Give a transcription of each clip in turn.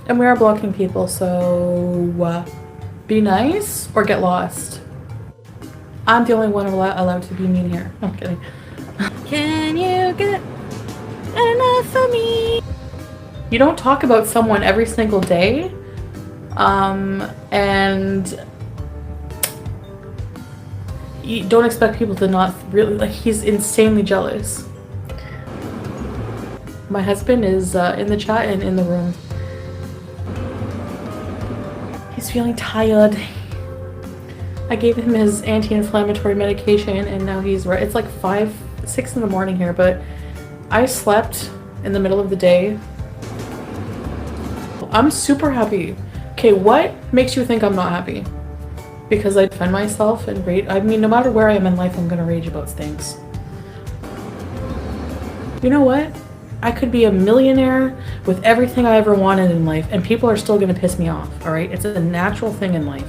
And we are blocking people, so be nice or get lost. I'm the only one allowed to be mean here. I'm kidding. Can you get enough of me? You don't talk about someone every single day, and you don't expect people to not really, like, he's insanely jealous. My husband is in the chat and in the room. He's feeling tired. I gave him his anti-inflammatory medication and now he's right. It's like 6 in the morning here, but I slept in the middle of the day. I'm super happy. Okay, what makes you think I'm not happy? Because I defend myself and rage. I mean, no matter where I am in life, I'm gonna rage about things. You know what? I could be a millionaire with everything I ever wanted in life and people are still gonna piss me off, all right? It's a natural thing in life.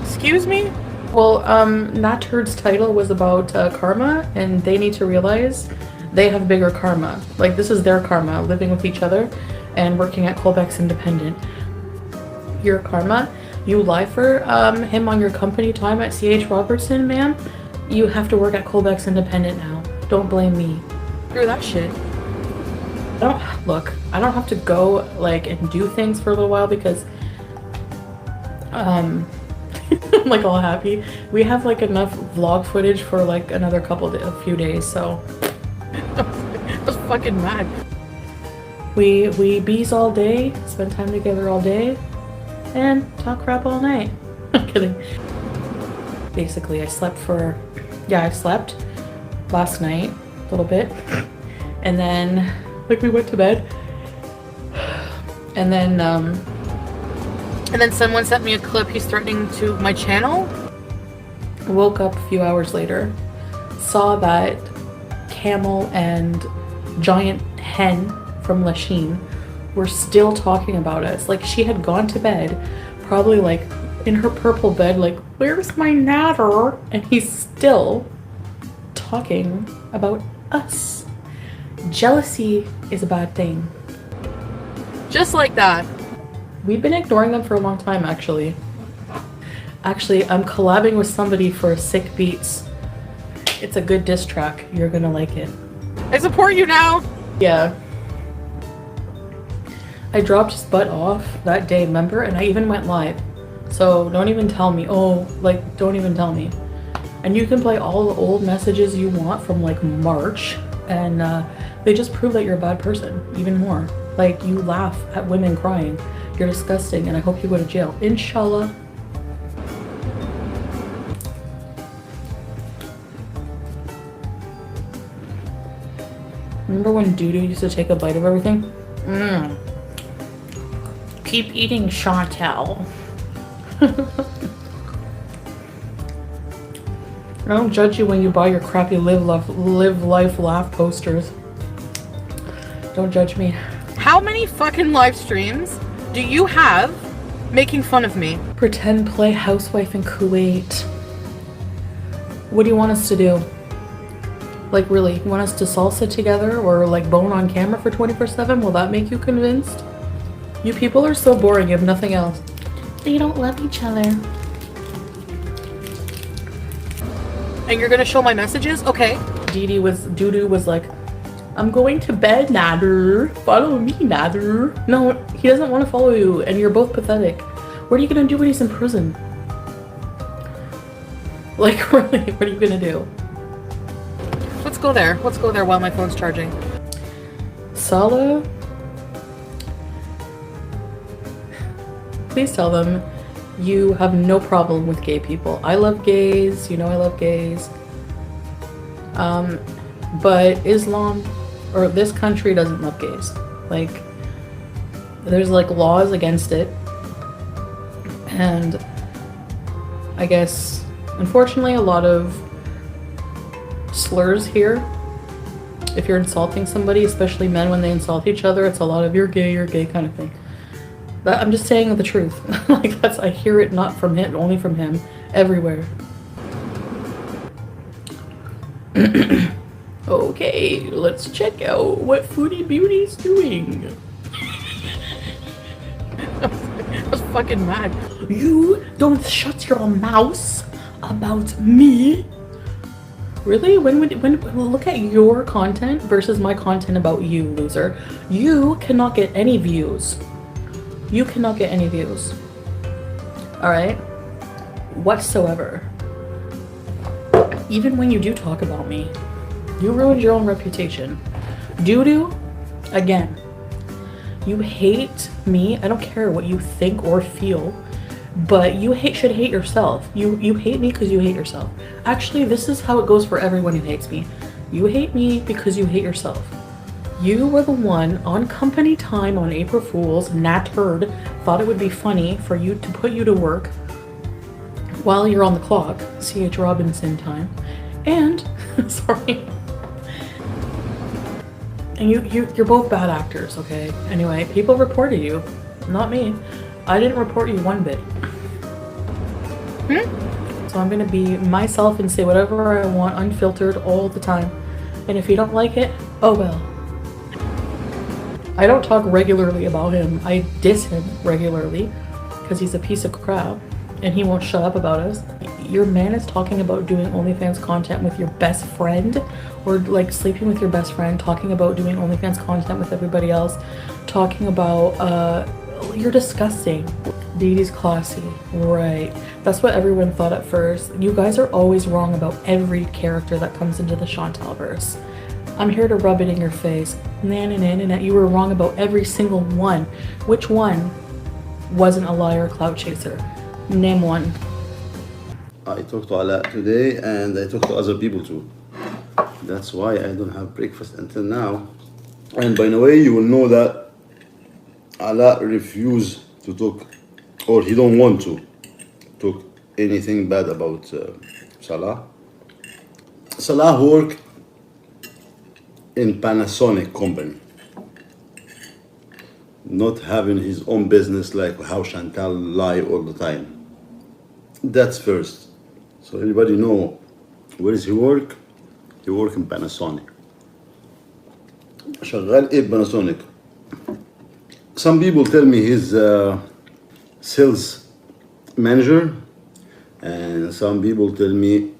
Excuse me? Well, Nader's title was about karma, and they need to realize they have bigger karma. Like, this is their karma, living with each other and working at Colbeck's Independent. Your karma, you lie for him on your company time at CH Robertson, ma'am. You have to work at Colbeck's Independent now. Don't blame me. Screw that shit. I don't have to go, like, and do things for a little while because, I'm like all happy. We have like enough vlog footage for like another a few days, so I was fucking mad. We bees all day, spend time together all day, and talk crap all night. I'm kidding. Basically, I slept last night a little bit, and then like we went to bed, and then someone sent me a clip. He's threatening to my channel. Woke up a few hours later, saw that Camel and Giant Hen from Lachine were still talking about us. Like, she had gone to bed, probably like in her purple bed, like, where's my Nader? And he's still talking about us. Jealousy is a bad thing. Just like that. We've been ignoring them for a long time, actually. Actually, I'm collabing with somebody for Sick Beats. It's a good diss track. You're gonna like it. I support you now! Yeah. I dropped his butt off that day, remember? And I even went live. So don't even tell me. Oh, like, don't even tell me. And you can play all the old messages you want from like March, and they just prove that you're a bad person even more. Like, you laugh at women crying. You're disgusting, and I hope you go to jail. Inshallah. Remember when Dudu used to take a bite of everything? Keep eating, Chantal. I don't judge you when you buy your crappy live life laugh posters. Don't judge me. How many fucking live streams do you have making fun of me? Pretend play housewife in Kuwait. What do you want us to do? Like, really? You want us to salsa together or like bone on camera for 24/7? Will that make you convinced? You people are so boring. You have nothing else. They don't love each other. And you're gonna show my messages? Okay. Dudu was like, I'm going to bed, Nader. Follow me, Nader. No, he doesn't want to follow you, and you're both pathetic. What are you gonna do when he's in prison? Like, really, what are you gonna do? Let's go there. Let's go there while my phone's charging. Salah, please tell them you have no problem with gay people. I love gays. You know I love gays. But Islam, or this country, doesn't love gays. Like, there's like laws against it, and I guess unfortunately a lot of slurs here. If you're insulting somebody, especially men when they insult each other, it's a lot of you're gay kind of thing. But I'm just saying the truth. Like, I hear it not from him, only from him, everywhere. Okay, let's check out what Foodie Beauty's doing. I was fucking mad. You don't shut your mouth about me. Really? When look at your content versus my content about you, loser. You cannot get any views. You cannot get any views. All right? Whatsoever. Even when you do talk about me, you ruined your own reputation. Doo-doo, again. You hate me. I don't care what you think or feel, but you should hate yourself. You hate me because you hate yourself. Actually, this is how it goes for everyone who hates me. You hate me because you hate yourself. You were the one on company time on April Fool's. Nader thought it would be funny for you to put you to work while you're on the clock, C.H. Robinson time, and sorry. And you're both bad actors, okay? Anyway, people reported you, not me. I didn't report you one bit. So I'm gonna be myself and say whatever I want, unfiltered all the time. And if you don't like it, oh well. I don't talk regularly about him. I diss him regularly because he's a piece of crap and he won't shut up about us. Your man is talking about doing OnlyFans content with your best friend, or like sleeping with your best friend, talking about doing OnlyFans content with everybody else, talking about you're disgusting. Didi's classy, right? That's what everyone thought at first. You guys are always wrong about every character that comes into the Chantalverse. I'm here to rub it in your face. Nah. You were wrong about every single one. Which one wasn't a liar, clout chaser? Name one. I talked to Alaa today and I talked to other people too. That's why I don't have breakfast until now. And by the way, you will know that Alaa refused to talk, or he don't want to talk anything bad about Salah. Salah work in Panasonic company, not having his own business like how Chantal lie all the time. That's first. So everybody know where does he work? He work in Panasonic. شغال ايه Panasonic? Some people tell me he's a sales manager, and some people tell me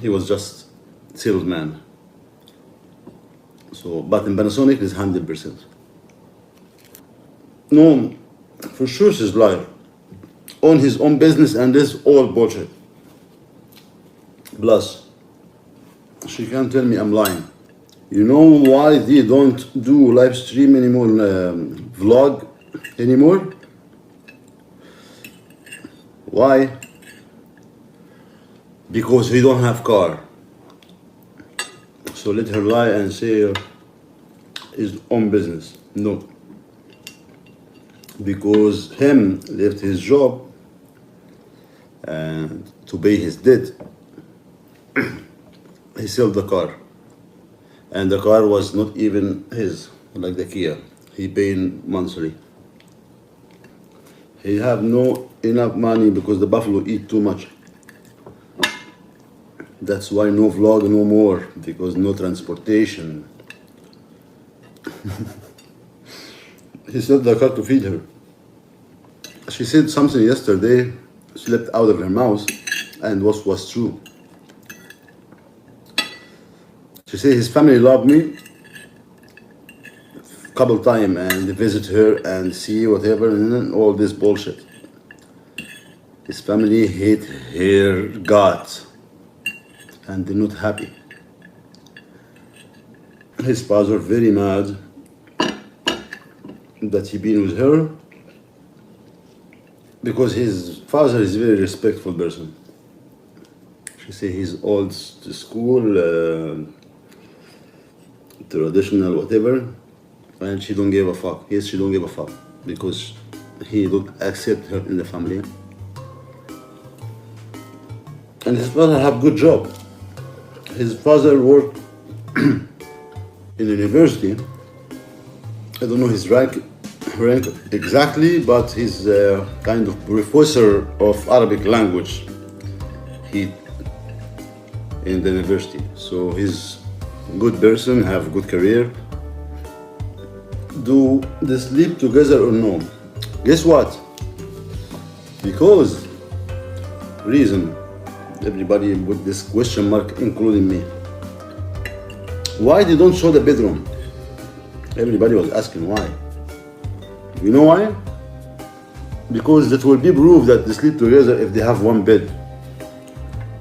he was just salesman. So, but in Panasonic is 100%. No, for sure she's liar. On his own business, and this all bullshit. Plus, she can't tell me I'm lying. You know why they don't do live stream anymore, vlog anymore? Why? Because he don't have car. So let her lie and say his own business. No. Because him left his job and to pay his debt, he sold the car. And the car was not even his, like the Kia. He paid monthly. He have no enough money because the buffalo eat too much. That's why no vlog no more, because no transportation. He sold the car to feed her. She said something yesterday, slipped out of her mouth, and was true. She said his family love me a couple times and they visit her and see whatever and then all this bullshit. His family hate her guts and they're not happy. His father very mad that he been with her because his father is a very respectful person. She say he's old school, traditional, whatever, and she don't give a fuck. Yes, she don't give a fuck because he don't accept her in the family. And his father have good job. His father worked in university. I don't know his rank exactly, but he's a kind of professor of Arabic language. He in the university, so he's good person, have good career. Do they sleep together or no? Guess what? Because reason, everybody with this question mark, including me. Why they don't show the bedroom? Everybody was asking why. You know why? Because that will be proof that they sleep together if they have one bed,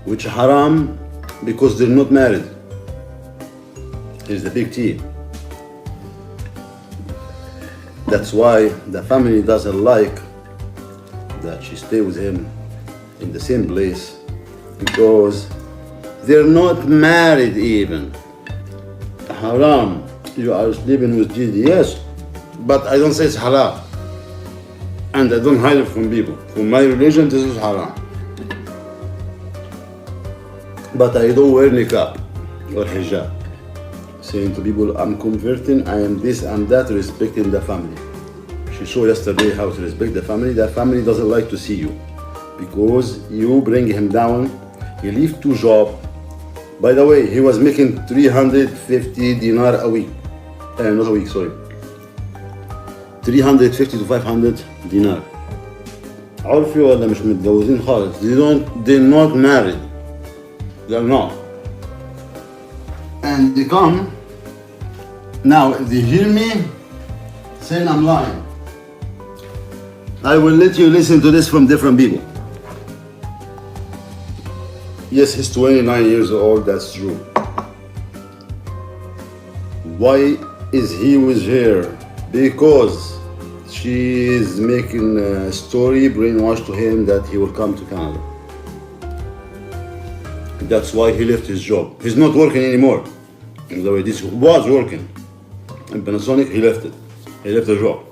which haram because they're not married. Here's the big T. That's why the family doesn't like that she stay with him in the same place, because they're not married even. Haram. You are sleeping with Gigi, yes, but I don't say it's halal, and I don't hide it from people. From my religion, this is haram. But I don't wear niqab or hijab, saying to people, I'm converting, I am this, I'm that, respecting the family. She showed yesterday how to respect the family. The family doesn't like to see you, because you bring him down. He leave 2 jobs. By the way, he was making 350 dinar a week. Not a week, sorry. 350 to 500 dinar. عرفي ولا مش متجوزين خالص. They're not married. They're not. And they come. Now, if they hear me saying I'm lying, I will let you listen to this from different people. Yes, he's 29 years old, that's true. Why is he with her? Because she is making a story brainwashed to him that he will come to Canada. That's why he left his job. He's not working anymore. In the way this was working in Panasonic, he left it. He left the job.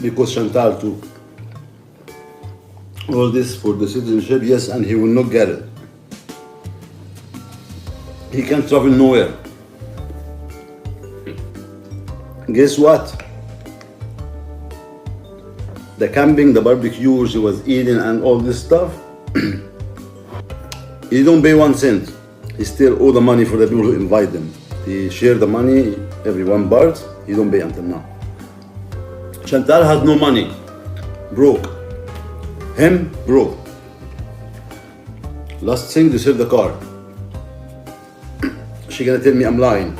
Because Chantal too. All this for the citizenship, yes, and he will not get it. He can't travel nowhere. Guess what? The camping, the barbecues he was eating and all this stuff, he don't pay 1 cent. He still owe the money for the people who invite them. He share the money, every 1 part, he don't pay until now. Chantal has no money, broke. Him, broke. Last thing, they sell the car. She gonna tell me I'm lying.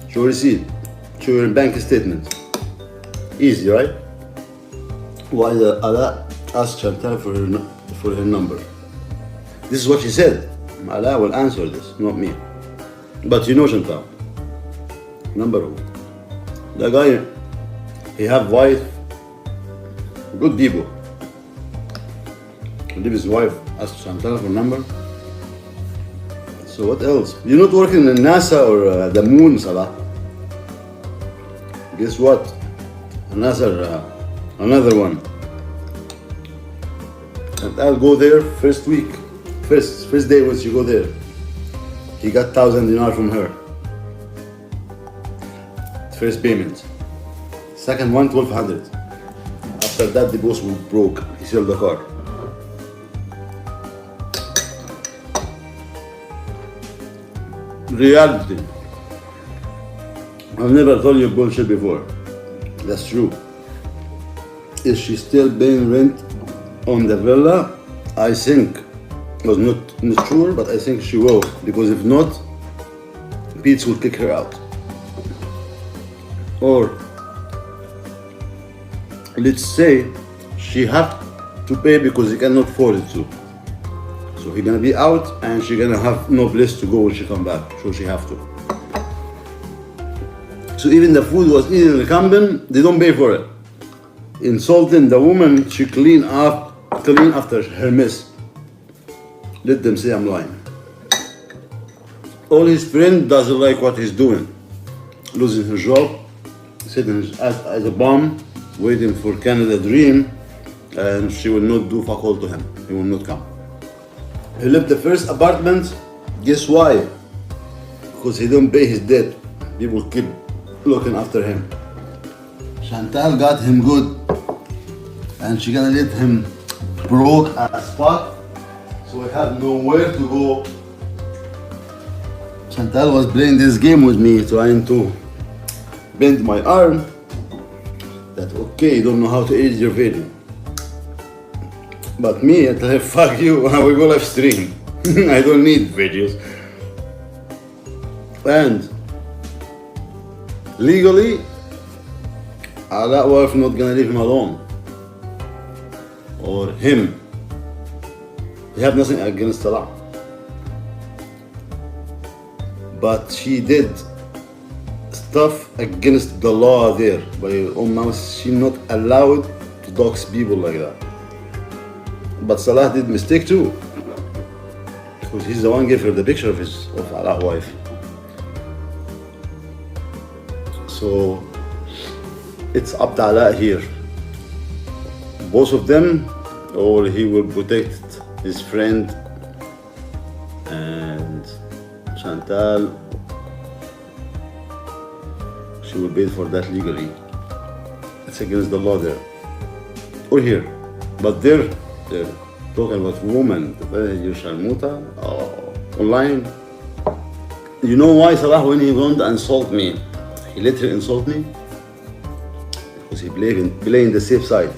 Show receipt, show your bank statement. Easy, right? Why the Alaa asked Chantal for her number? This is what she said. Alaa will answer this, not me. But you know Chantal. Number 1. The guy, he have wife, good people. Leave his wife, ask Chantal for number. So what else? You're not working in NASA or the moon, Salah. Guess what? Another one. And I'll go there first week. First day once you go there. He got 1,000 dinar from her. First payment. Second one, 1,200. After that, the boss was broke. He sold the car. Reality. I've never told you bullshit before. That's true. Is she still paying rent on the villa? I think. I was not sure, but I think she will. Because if not, Pete will kick her out. Or let's say she have to pay because he cannot afford it to. So he gonna be out and she gonna have no place to go when she come back. So she have to. So even the food was eaten in the cabin, they don't pay for it. Insulting the woman, she clean after her mess. Let them say I'm lying. All his friend doesn't like what he's doing. Losing her job, sitting as a bum, waiting for Canada dream, and she will not do fuck all to him. He will not come. He left the first apartment. Guess why? Because he don't pay his debt. People keep looking after him. Chantal got him good, and she gonna let him broke as fuck, so I have nowhere to go. Chantal was playing this game with me, trying to bend my arm that okay, you don't know how to edit your video. But me, I tell her, fuck you, I will go live stream. I don't need videos. And legally, that wife not gonna leave him alone. Or him. We have nothing against Salah. But she did stuff against the law there. By her own mouth, she's not allowed to dox people like that. But Salah did mistake too. Because he's the one gave her the picture of Alaa's wife. So it's up to Alaa here. Both of them, or he will protect his friend and Chantal. She will pay for that legally. It's against the law there. Or here. But they're talking about women. You sharmuta online. You know why Salah, when he wanted to insult me, he let her insult me? Because he play in the safe side.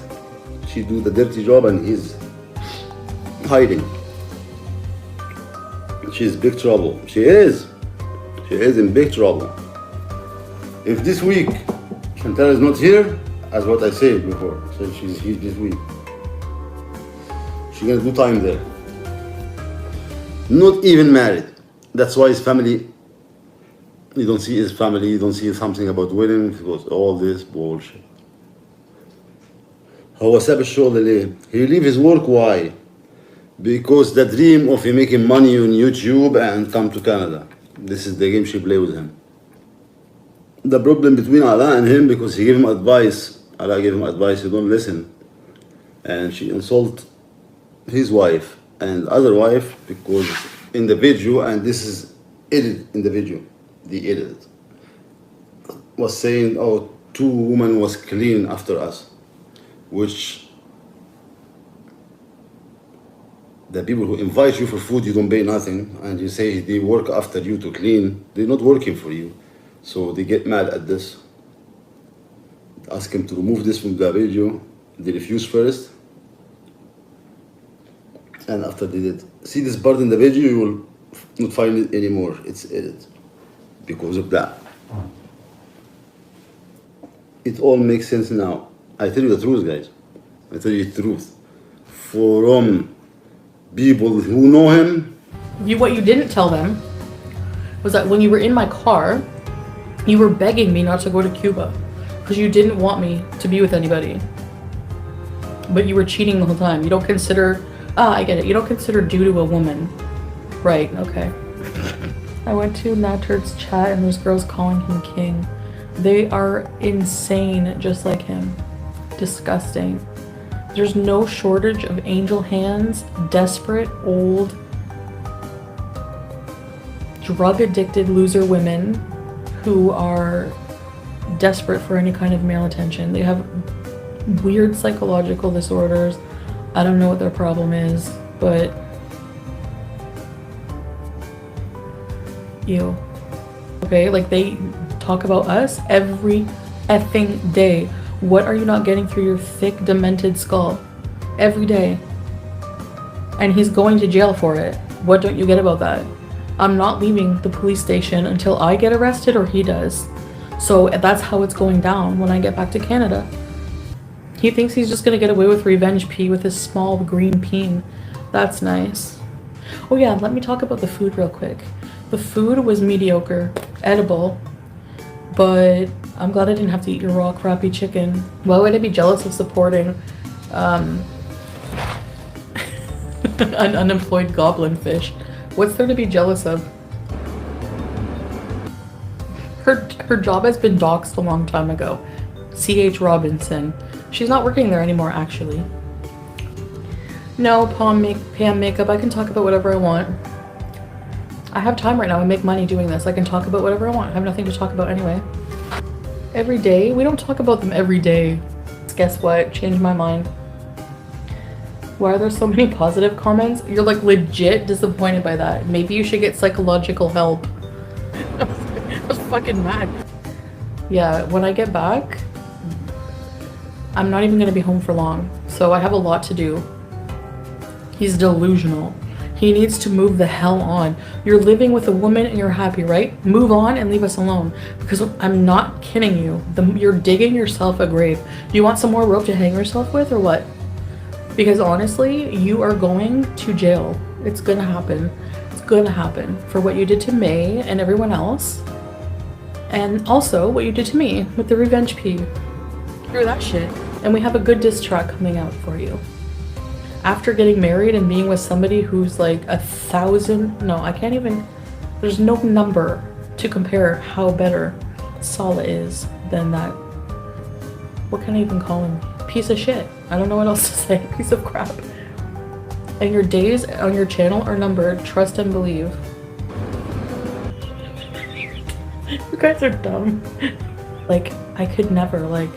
She do the dirty job and he's hiding. She's big trouble. She is in big trouble. If this week Chantal is not here, as what I said before, so she's here this week, she's gonna do time there. Not even married. That's why his family, you don't see his family, you don't see something about wedding, because all this bullshit. هو ساب الشغل ليه؟ He leave his work, why? Because the dream of him making money on YouTube and come to Canada. This is the game she play with him. The problem between Alaa and him, because he gave him advice, Alaa gave him advice, he don't listen. And she insult his wife and other wife, because in the video, and this is edited in the video, the edit was saying, oh, 2 women was clean after us. Which the people who invite you for food, you don't pay nothing, and you say they work after you to clean, they're not working for you. So they get mad at this. Ask him to remove this from the video. They refuse first. And after they did, see this part in the video, you will not find it anymore. It's edited because of that. It all makes sense now. I tell you the truth, guys. I tell you the truth. From people who know him. What you didn't tell them was that when you were in my car, you were begging me not to go to Cuba because you didn't want me to be with anybody. But you were cheating the whole time. You don't consider, I get it. You don't consider due to a woman. Right, okay. I went to Nader's chat and there's girls calling him king. They are insane, just like him. Disgusting. There's no shortage of angel hands, desperate, old, drug-addicted loser women who are desperate for any kind of male attention. They have weird psychological disorders. I don't know what their problem is, but ew. Okay, like they talk about us every effing day. What are you not getting through your thick, demented skull? Every day. And he's going to jail for it. What don't you get about that? I'm not leaving the police station until I get arrested or he does. So that's how it's going down when I get back to Canada. He thinks he's just gonna get away with revenge pee with his small green peen. That's nice. Oh yeah, let me talk about the food real quick. The food was mediocre, edible, but I'm glad I didn't have to eat your raw crappy chicken. Why would I be jealous of supporting an unemployed goblin fish? What's there to be jealous of? Her job has been doxxed a long time ago. C.H. Robinson. She's not working there anymore, actually. No, Pam makeup. I can talk about whatever I want. I have time right now. I make money doing this. I can talk about whatever I want. I have nothing to talk about anyway. Every day? We don't talk about them every day. Guess what? Changed my mind. Why are there so many positive comments? You're like legit disappointed by that. Maybe you should get psychological help. I was fucking mad. Yeah, when I get back, I'm not even gonna be home for long, so I have a lot to do. He's delusional. He needs to move the hell on. You're living with a woman and you're happy, right? Move on and leave us alone. Because I'm not kidding you. You're digging yourself a grave. You want some more rope to hang yourself with or what? Because honestly, you are going to jail. It's gonna happen. It's gonna happen for what you did to May and everyone else. And also what you did to me with the revenge pee. Screw that shit. And we have a good diss track coming out for you. After getting married and being with somebody who's like 1,000, no, I can't even, there's no number to compare how better Salah is than that. What can I even call him? Piece of shit. I don't know what else to say. Piece of crap. And your days on your channel are numbered. Trust and believe. You guys are dumb. Like, I could never, like,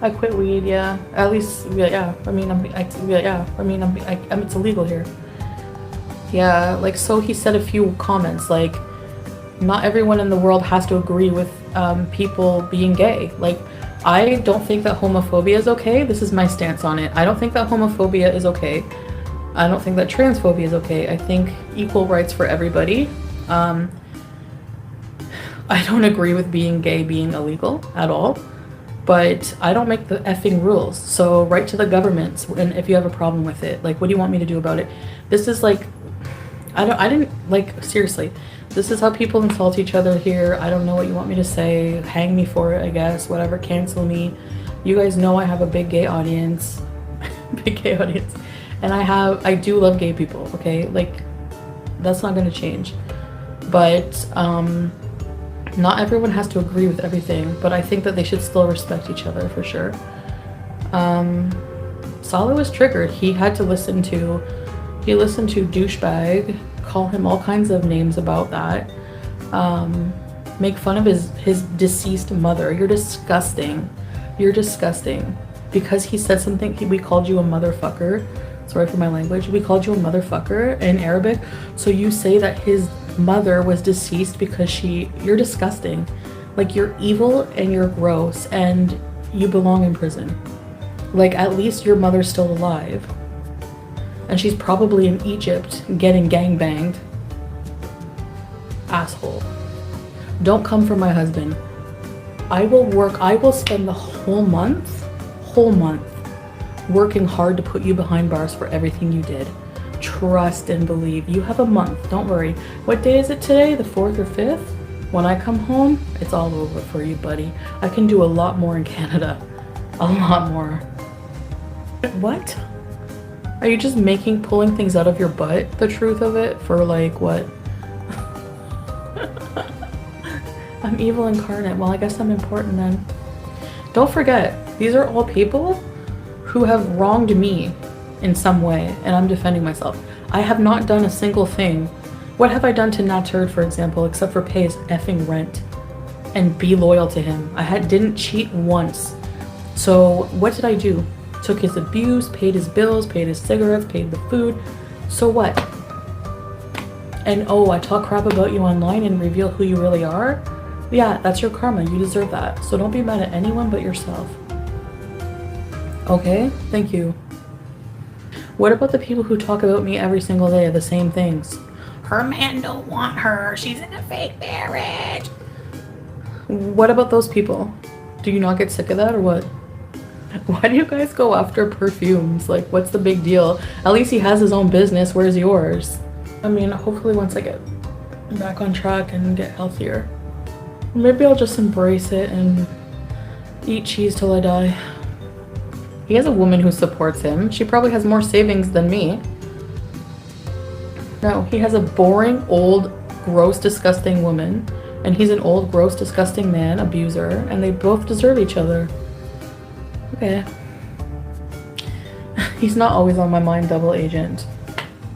I quit weed, yeah. At least, yeah. I mean, it's illegal here. Yeah, like, so he said a few comments, like, not everyone in the world has to agree with people being gay. Like, I don't think that homophobia is okay. This is my stance on it. I don't think that homophobia is okay. I don't think that transphobia is okay. I think equal rights for everybody. I don't agree with being gay being illegal at all. But I don't make the effing rules. So write to the government and if you have a problem with it. Like, what do you want me to do about it? This is like, I didn't, like, seriously. This is how people insult each other here. I don't know what you want me to say. Hang me for it, I guess. Whatever, cancel me. You guys know I have a big gay audience. Big gay audience. And I do love gay people, okay? Like, that's not gonna change. But, not everyone has to agree with everything, but I think that they should still respect each other for sure. Salah was triggered. He listened to douchebag, call him all kinds of names about that, make fun of his deceased mother. You're disgusting. You're disgusting. Because he said something, we called you a motherfucker. Sorry for my language. We called you a motherfucker in Arabic. So you say that his mother was deceased because you're disgusting. Like, you're evil and you're gross and you belong in prison. Like, at least your mother's still alive. And she's probably in Egypt getting gangbanged. Asshole. Don't come for my husband. I will spend the whole month working hard to put you behind bars for everything you did. Trust and believe. You have a month. Don't worry. What day is it today? The 4th or 5th? When I come home, it's all over for you, buddy. I can do a lot more in Canada. A lot more. What? Are you just pulling things out of your butt, the truth of it, for like what? I'm evil incarnate. Well, I guess I'm important then. Don't forget, these are all people who have wronged me in some way, and I'm defending myself. I have not done a single thing. What have I done to Nader, for example, except for pay his effing rent and be loyal to him? didn't cheat once. So what did I do? Took his abuse, paid his bills, paid his cigarettes, paid the food. So what? And oh, I talk crap about you online and reveal who you really are? Yeah, that's your karma. You deserve that. So don't be mad at anyone but yourself. Okay? Thank you. What about the people who talk about me every single day, the same things? Her man don't want her. She's in a fake marriage. What about those people? Do you not get sick of that or what? Why do you guys go after perfumes? Like, what's the big deal? At least he has his own business. Where's yours? I mean, hopefully once I get back on track and get healthier, maybe I'll just embrace it and eat cheese till I die. He has a woman who supports him. She probably has more savings than me. No, he has a boring, old, gross, disgusting woman. And he's an old, gross, disgusting man, abuser. And they both deserve each other. Okay. He's not always on my mind, double agent.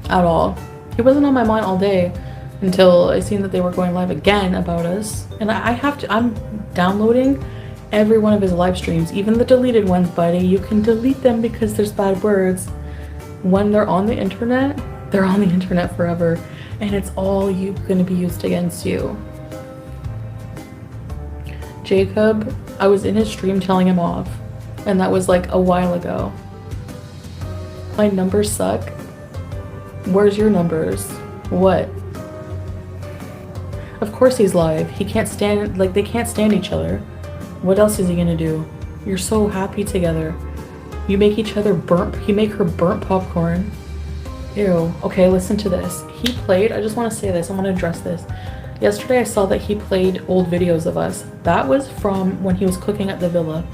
At all. He wasn't on my mind all day until I seen that they were going live again about us. And I'm downloading every one of his live streams, even the deleted ones, buddy. You can delete them because there's bad words. When they're on the internet, they're on the internet forever, and it's all gonna be used against you. Jacob, I was in his stream telling him off. And that was like a while ago. My numbers suck. Where's your numbers? What? Of course he's live. He can't stand, like, they can't stand each other. What else is he gonna do? You're so happy together. You make each other you make her burnt popcorn. Ew. Okay, listen to this. He played, I just want to say this, I want to address this. Yesterday I saw that he played old videos of us. That was from when he was cooking at the villa.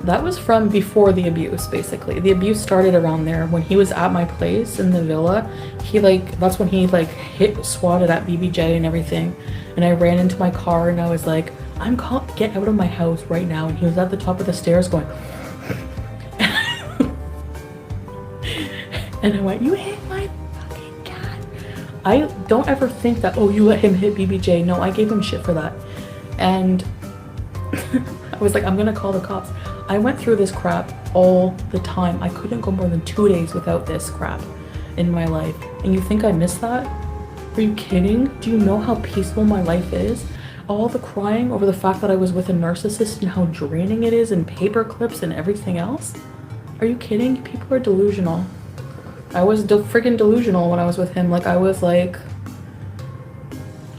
That was from before the abuse, basically. The abuse started around there. When he was at my place in the villa, he like, that's when he like swatted at BBJ and everything. And I ran into my car and I was like, get out of my house right now. And he was at the top of the stairs going, and I went, you hit my fucking cat. I don't ever think that, oh, you let him hit BBJ. No, I gave him shit for that. And I was like, I'm gonna call the cops. I went through this crap all the time. I couldn't go more than 2 days without this crap in my life. And you think I missed that? Are you kidding? Do you know how peaceful my life is? All the crying over the fact that I was with a narcissist and how draining it is and paper clips and everything else? Are you kidding? People are delusional. I was freaking delusional when I was with him. Like, I was like,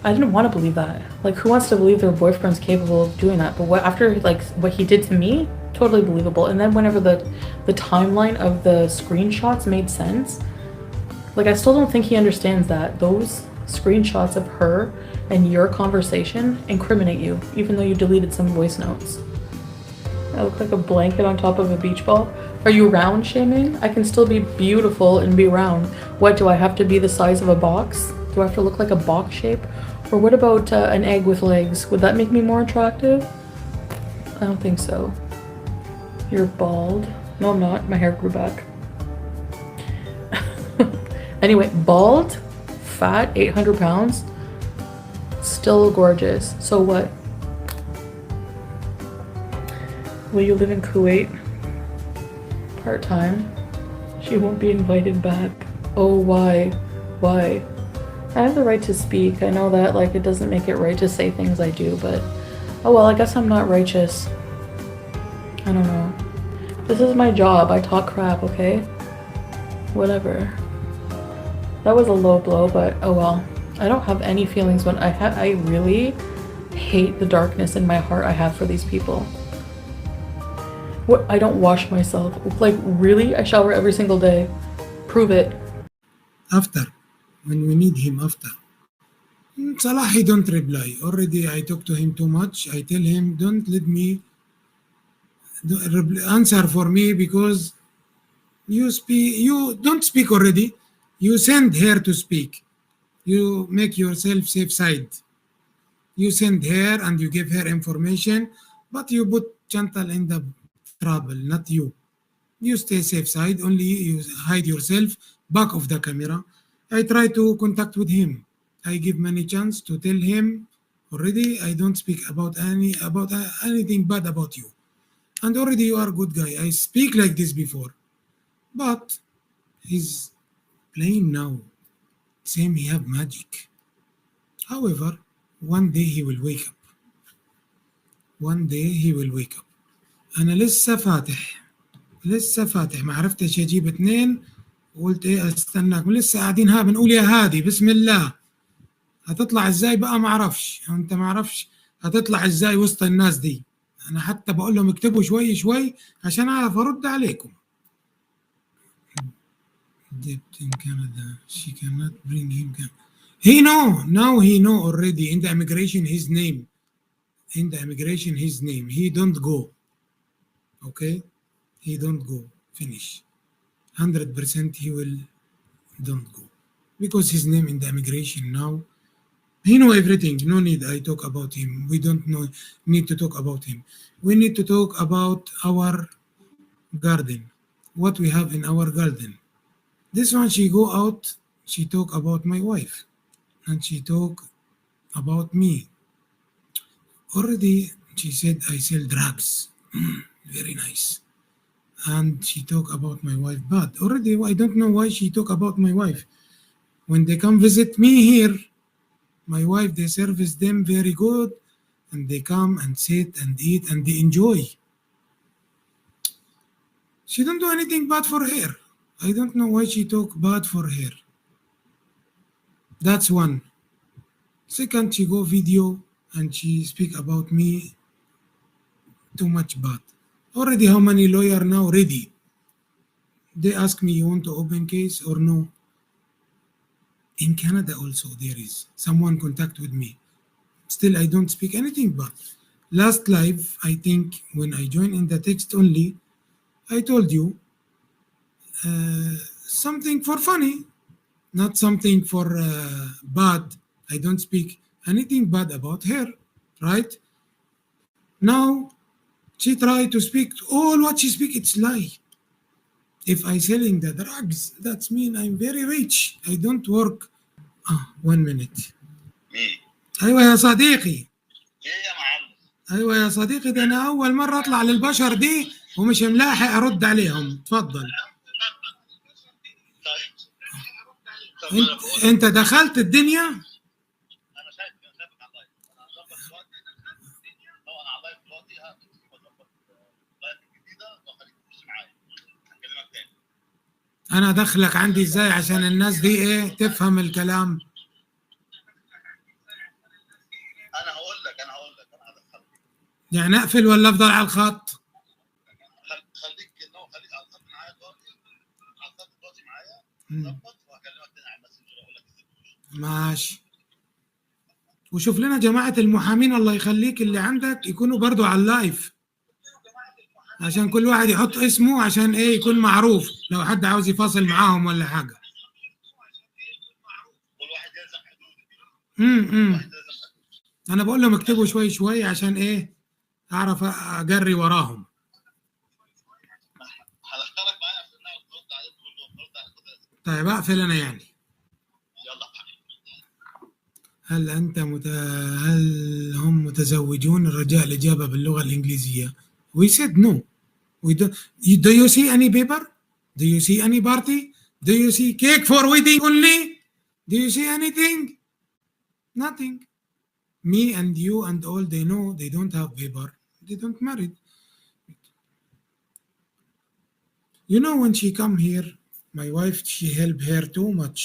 I didn't want to believe that. Like, who wants to believe their boyfriend's capable of doing that? But after like what he did to me, totally believable. And then whenever the timeline of the screenshots made sense, like, I still don't think he understands that those screenshots of her and your conversation incriminate you, even though you deleted some voice notes. I look like a blanket on top of a beach ball. Are you round shaming? I can still be beautiful and be round. What, do I have to be the size of a box? Do I have to look like a box shape? Or what about an egg with legs? Would that make me more attractive? I don't think so. You're bald. No, I'm not. My hair grew back. Anyway, bald, fat, 800 pounds, still gorgeous. So what? Will you live in Kuwait? Part-time. She won't be invited back. Oh, why? Why? I have the right to speak. I know that, like, it doesn't make it right to say things I do, but oh well, I guess I'm not righteous. I don't know. This is my job. I talk crap, okay? Whatever. That was a low blow, but oh well. I don't have any feelings when I really hate the darkness in my heart I have for these people. What? I don't wash myself. Like, really? I shower every single day. Prove it. After, when we need him after. Salah, he don't reply. Already I talk to him too much. I tell him, don't let me answer for me because you don't speak already. You send her to speak. You make yourself safe side. You send her and you give her information, but you put gentle in the trouble, not you. You stay safe side, only you hide yourself back of the camera. I try to contact with him. I give many chance to tell him already I don't speak about anything bad about you. And already you are a good guy. I speak like this before. But he's playing now. Same he have magic. However, one day he will wake up. One day he will wake up. أنا لسه فاتح ما عرفتش أجيب اتنين وقلت إيه أستناك لسه قاعدين بنقول يا هادي بسم الله هتطلع إزاي بقى ما أعرفش أنت ما أعرفش هتطلع إزاي وسط الناس دي أنا حتى بقول لهم اكتبوا شوي عشان أعرف أرد عليكم. Dipped in Canada, she cannot bring him. Now he know already in the immigration his name. He don't go. Okay, he don't go. Finish. 100% he will don't go because his name in the immigration now. He know everything. No need I talk about him. We don't need to talk about him. We need to talk about our garden. What we have in our garden. This one she go out. She talk about my wife, and she talk about me. Already she said I sell drugs. Very nice. And she talk about my wife, but already I don't know why she talk about my wife. When they come visit me here, my wife, they service them very good, and they come and sit and eat and they enjoy. She don't do anything bad for her. I don't know why she talk bad for her. That's one. Second, she go video and she speak about me too much bad. Already how many lawyer now ready? They ask me, you want to open case or no? In Canada also there is someone contact with me. Still I don't speak anything bad. Last live, I think when I joined in the text only, I told you something for funny, not something for bad. I don't speak anything bad about her, right? Now she try to speak all what she speak. It's lie. If I selling the drugs, that's mean I'm very rich. I don't work. 1 minute. ايوه يا صديقي. ايه يا معلم. ايوه يا صديقي، ده انا اول مره اطلع للبشر دي ومش ملاحق ارد عليهم. تفضل. انت دخلت الدنيا. انا شايفك على اللايف. انا هظبط دلوقتي الدنيا. انا على اللايف دلوقتي هظبط لايف جديده وخليك تخش معايا. هكلمك تاني. انا دخلك عندي ازاي عشان الناس دي ايه تفهم الكلام؟ انا هقول لك انا هدخلك. يعني اقفل ولا افضل على الخط؟ خليك على الخط معايا دلوقتي. على الخط دلوقتي معايا. ظبط وهكلمك تاني على الماسنجر اقول لك ازاي. ماشي. وشوف لنا جماعة المحامين الله يخليك اللي عندك يكونوا برضو على اللايف، عشان كل واحد يحط اسمه عشان ايه يكون معروف لو حد عاوز يفاصل معاهم ولا حاجة. كل واحد يلزم حدوده. انا بقول لهم اكتبوا شوي شوي عشان ايه اعرف اجري وراهم. هدخلك معايا عشان نعرف نرد عليهم كلهم. طيب اقفل انا يعني. يلا هل هم متزوجون؟ الرجاء الإجابة باللغة الإنجليزية. We said no. We don't. Do you see any paper? Do you see any party? Do you see cake for wedding only? Do you see anything? Nothing. Me and you and all they know they don't have paper. They don't marry. You know when she come here, my wife, she help her too much.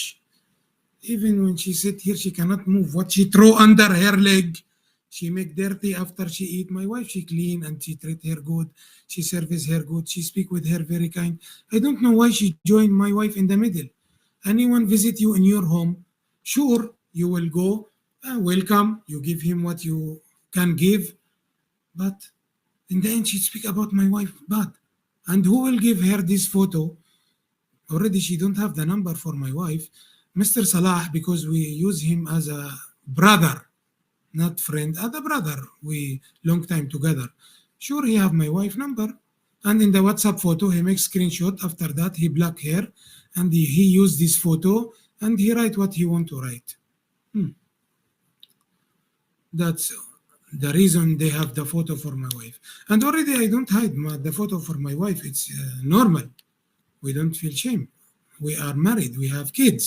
Even when she sit here, she cannot move. What she throw under her leg, she make dirty after she eat. My wife, she clean and she treat her good. She service her good. She speak with her very kind. I don't know why she joined my wife in the middle. Anyone visit you in your home, sure, you will go, welcome. You give him what you can give. But in the end, she speak about my wife bad. And who will give her this photo? Already she don't have the number for my wife. Mr. Salah, because we use him as a brother, not friend, as a brother. We long time together. Sure, he have my wife number. And in the WhatsApp photo, he makes screenshot. After that, he black hair. And he use this photo and he write what he want to write. That's the reason they have the photo for my wife. And already I don't hide the photo for my wife. It's normal. We don't feel shame. We are married. We have kids.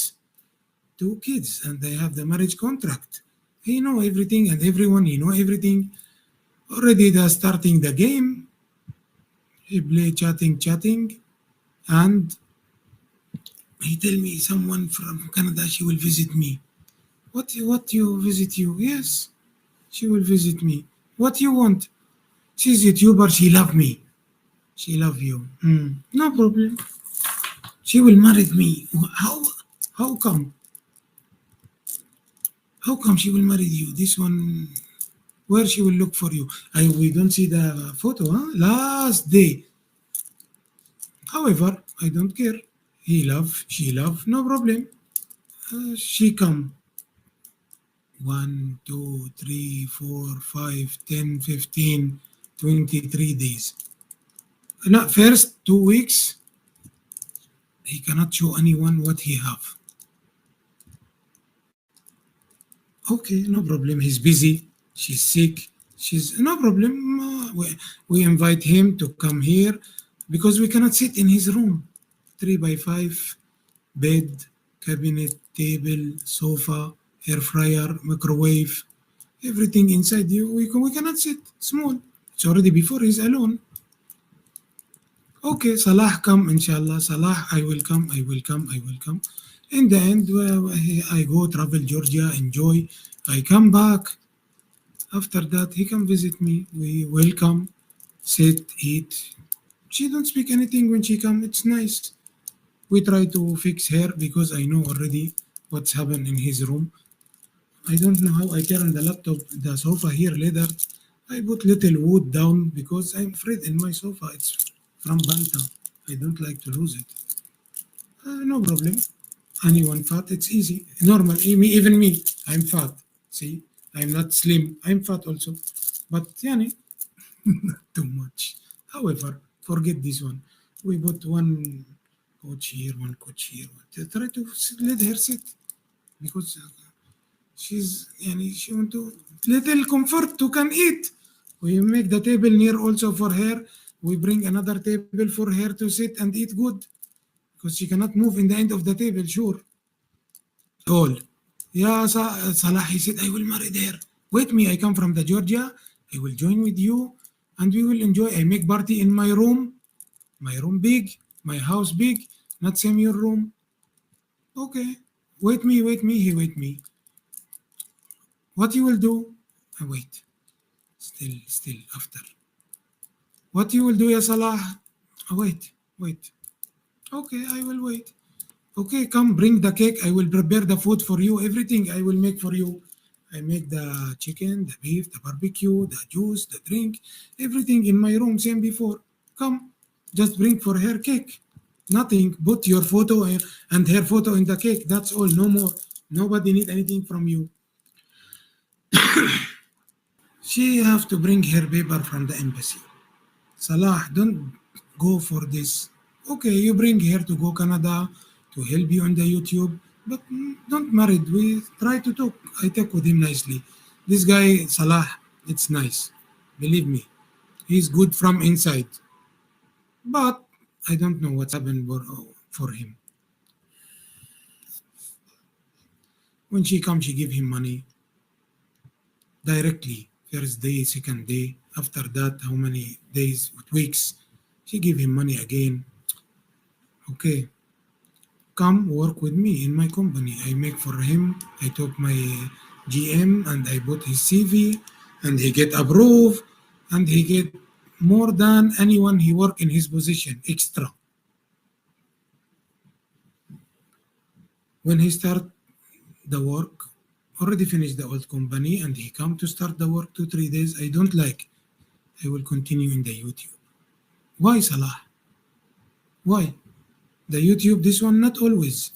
2 kids, and they have the marriage contract. He know everything, and everyone, he know everything. Already they're starting the game. He play chatting, and he tell me someone from Canada, she will visit me. What you visit you? Yes, she will visit me. What you want? She's YouTuber, she love me. She love you. No problem. She will marry me. How come? How come she will marry you? This one, where she will look for you? We don't see the photo, huh? Last day. However, I don't care. He love, she love, no problem. She come. 1, 2, 3, 4, 5, 10, 15, 23 days. Not first 2 weeks, he cannot show anyone what he have. Okay, no problem. He's busy. She's sick. She's no problem. We invite him to come here because we cannot sit in his room. 3x5, bed, cabinet, table, sofa, air fryer, microwave, everything inside you. We cannot sit small. It's already before he's alone. Okay, Salah come, inshallah. Salah, I will come, I will come, I will come. In the end, I go travel Georgia, enjoy. I come back. After that, he come visit me. We welcome, sit, eat. She don't speak anything when she come. It's nice. We try to fix her because I know already what's happened in his room. I don't know how I turn the laptop, the sofa here later. I put little wood down because I'm afraid in my sofa. It's from Banta. I don't like to lose it. No problem. Anyone fat, it's easy. Normal. Even me, I'm fat. See, I'm not slim. I'm fat also. But yani, not too much. However, forget this one. We put one coach here, one coach here. Try to let her sit because she's yani she want to little comfort to can eat. We make the table near also for her. We bring another table for her to sit and eat good because she cannot move in the end of the table. Sure. All. Yeah, Salah, he said, I will marry there. Wait me, I come from the Georgia. I will join with you and we will enjoy. I make party in my room. My room big, my house big, not same your room. Okay. Wait me, he wait me. What you will do? I wait. Still after. What you will do, ya Salah? Wait. Okay, I will wait. Okay, come bring the cake. I will prepare the food for you. Everything I will make for you. I make the chicken, the beef, the barbecue, the juice, the drink, everything in my room, same before. Come, just bring for her cake. Nothing. Put your photo and her photo in the cake. That's all. No more. Nobody need anything from you. She have to bring her paper from the embassy. Salah, don't go for this. Okay, you bring her to go Canada to help you on the YouTube, but don't marry. We try to talk. I talk with him nicely. This guy, Salah, it's nice. Believe me, he's good from inside. But I don't know what's happened for him. When she comes, she give him money directly. First day, second day. After that, how many days, weeks? She give him money again. Okay, come work with me in my company. I make for him. I took my GM and I put his CV and he get approved and he get more than anyone he work in his position extra. When he start the work, already finished the old company and he come to start the work 2 3 days. I don't like. I will continue in the YouTube. Why Salah? Why? The YouTube, this one not always.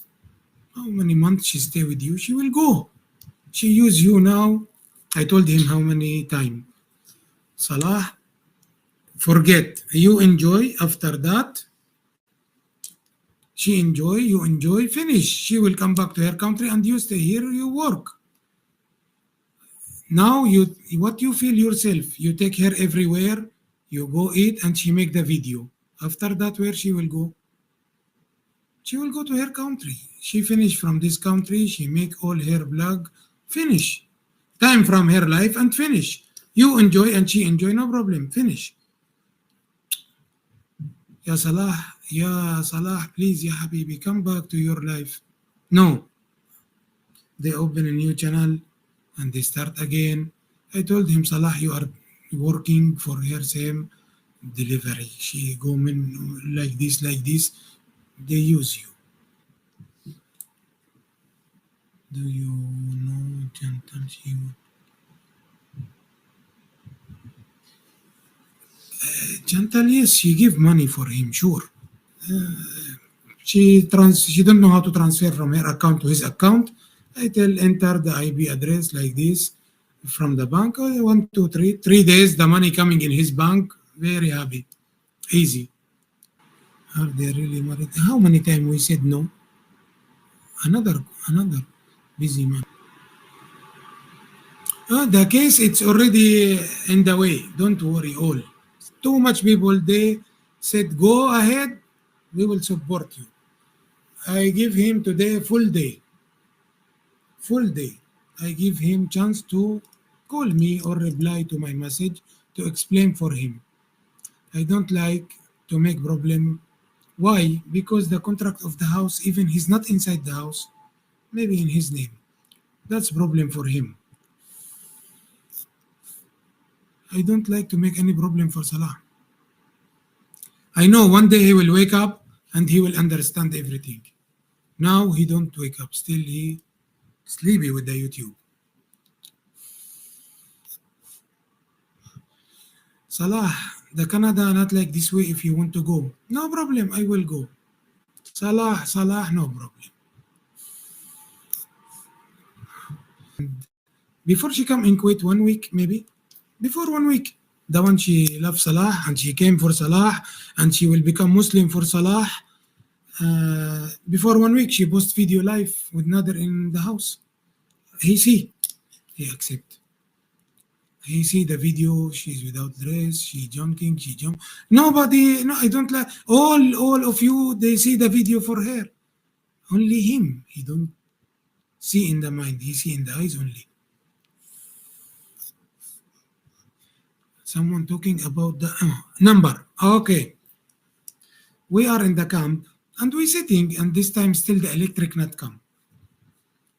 How many months she stay with you? She will go. She use you now. I told him how many time. Salah, forget. You enjoy. After that, she enjoy. You enjoy. Finish. She will come back to her country and you stay here. You work. Now you what you feel yourself. You take her everywhere. You go eat and she make the video. After that, where she will go? She will go to her country. She finish from this country. She make all her vlog. Finish. Time from her life and finish. You enjoy and she enjoy, no problem. Finish. Ya Salah, please, Ya Habibi, come back to your life. No. They open a new channel and they start again. I told him, Salah, you are working for her same delivery. She go in like this, like this. They use you. Do you know gentle she would gentle, yes, she give money for him, sure. She don't know how to transfer from her account to his account. I tell enter the IP address like this from the bank. 1 2 3 3 days the money coming in his bank. Very happy, easy. Are they really married? How many times we said no? Another busy man. The case it's already in the way. Don't worry all. Too much people they said go ahead. We will support you. I give him today full day. Full day. I give him chance to call me or reply to my message to explain for him. I don't like to make problem. Why? Because the contract of the house, even he's not inside the house, maybe in his name. That's problem for him. I don't like to make any problem for Salah. I know one day he will wake up and he will understand everything. Now he don't wake up. Still he sleepy with the YouTube. Salah, the Canada not like this way. If you want to go, no problem, I will go. Salah, no problem. Before she come in Kuwait 1 week, maybe before 1 week, the one she loves Salah and she came for Salah and she will become Muslim for Salah. Before 1 week, she post video live with Nader in the house. He accept. He see the video, she's without dress, she junking, she jump. Nobody, no, I don't like, all of you, they see the video for her. Only him, he don't see in the mind, he see in the eyes only. Someone talking about the number, okay. We are in the camp, and we sitting, and this time still the electric not come.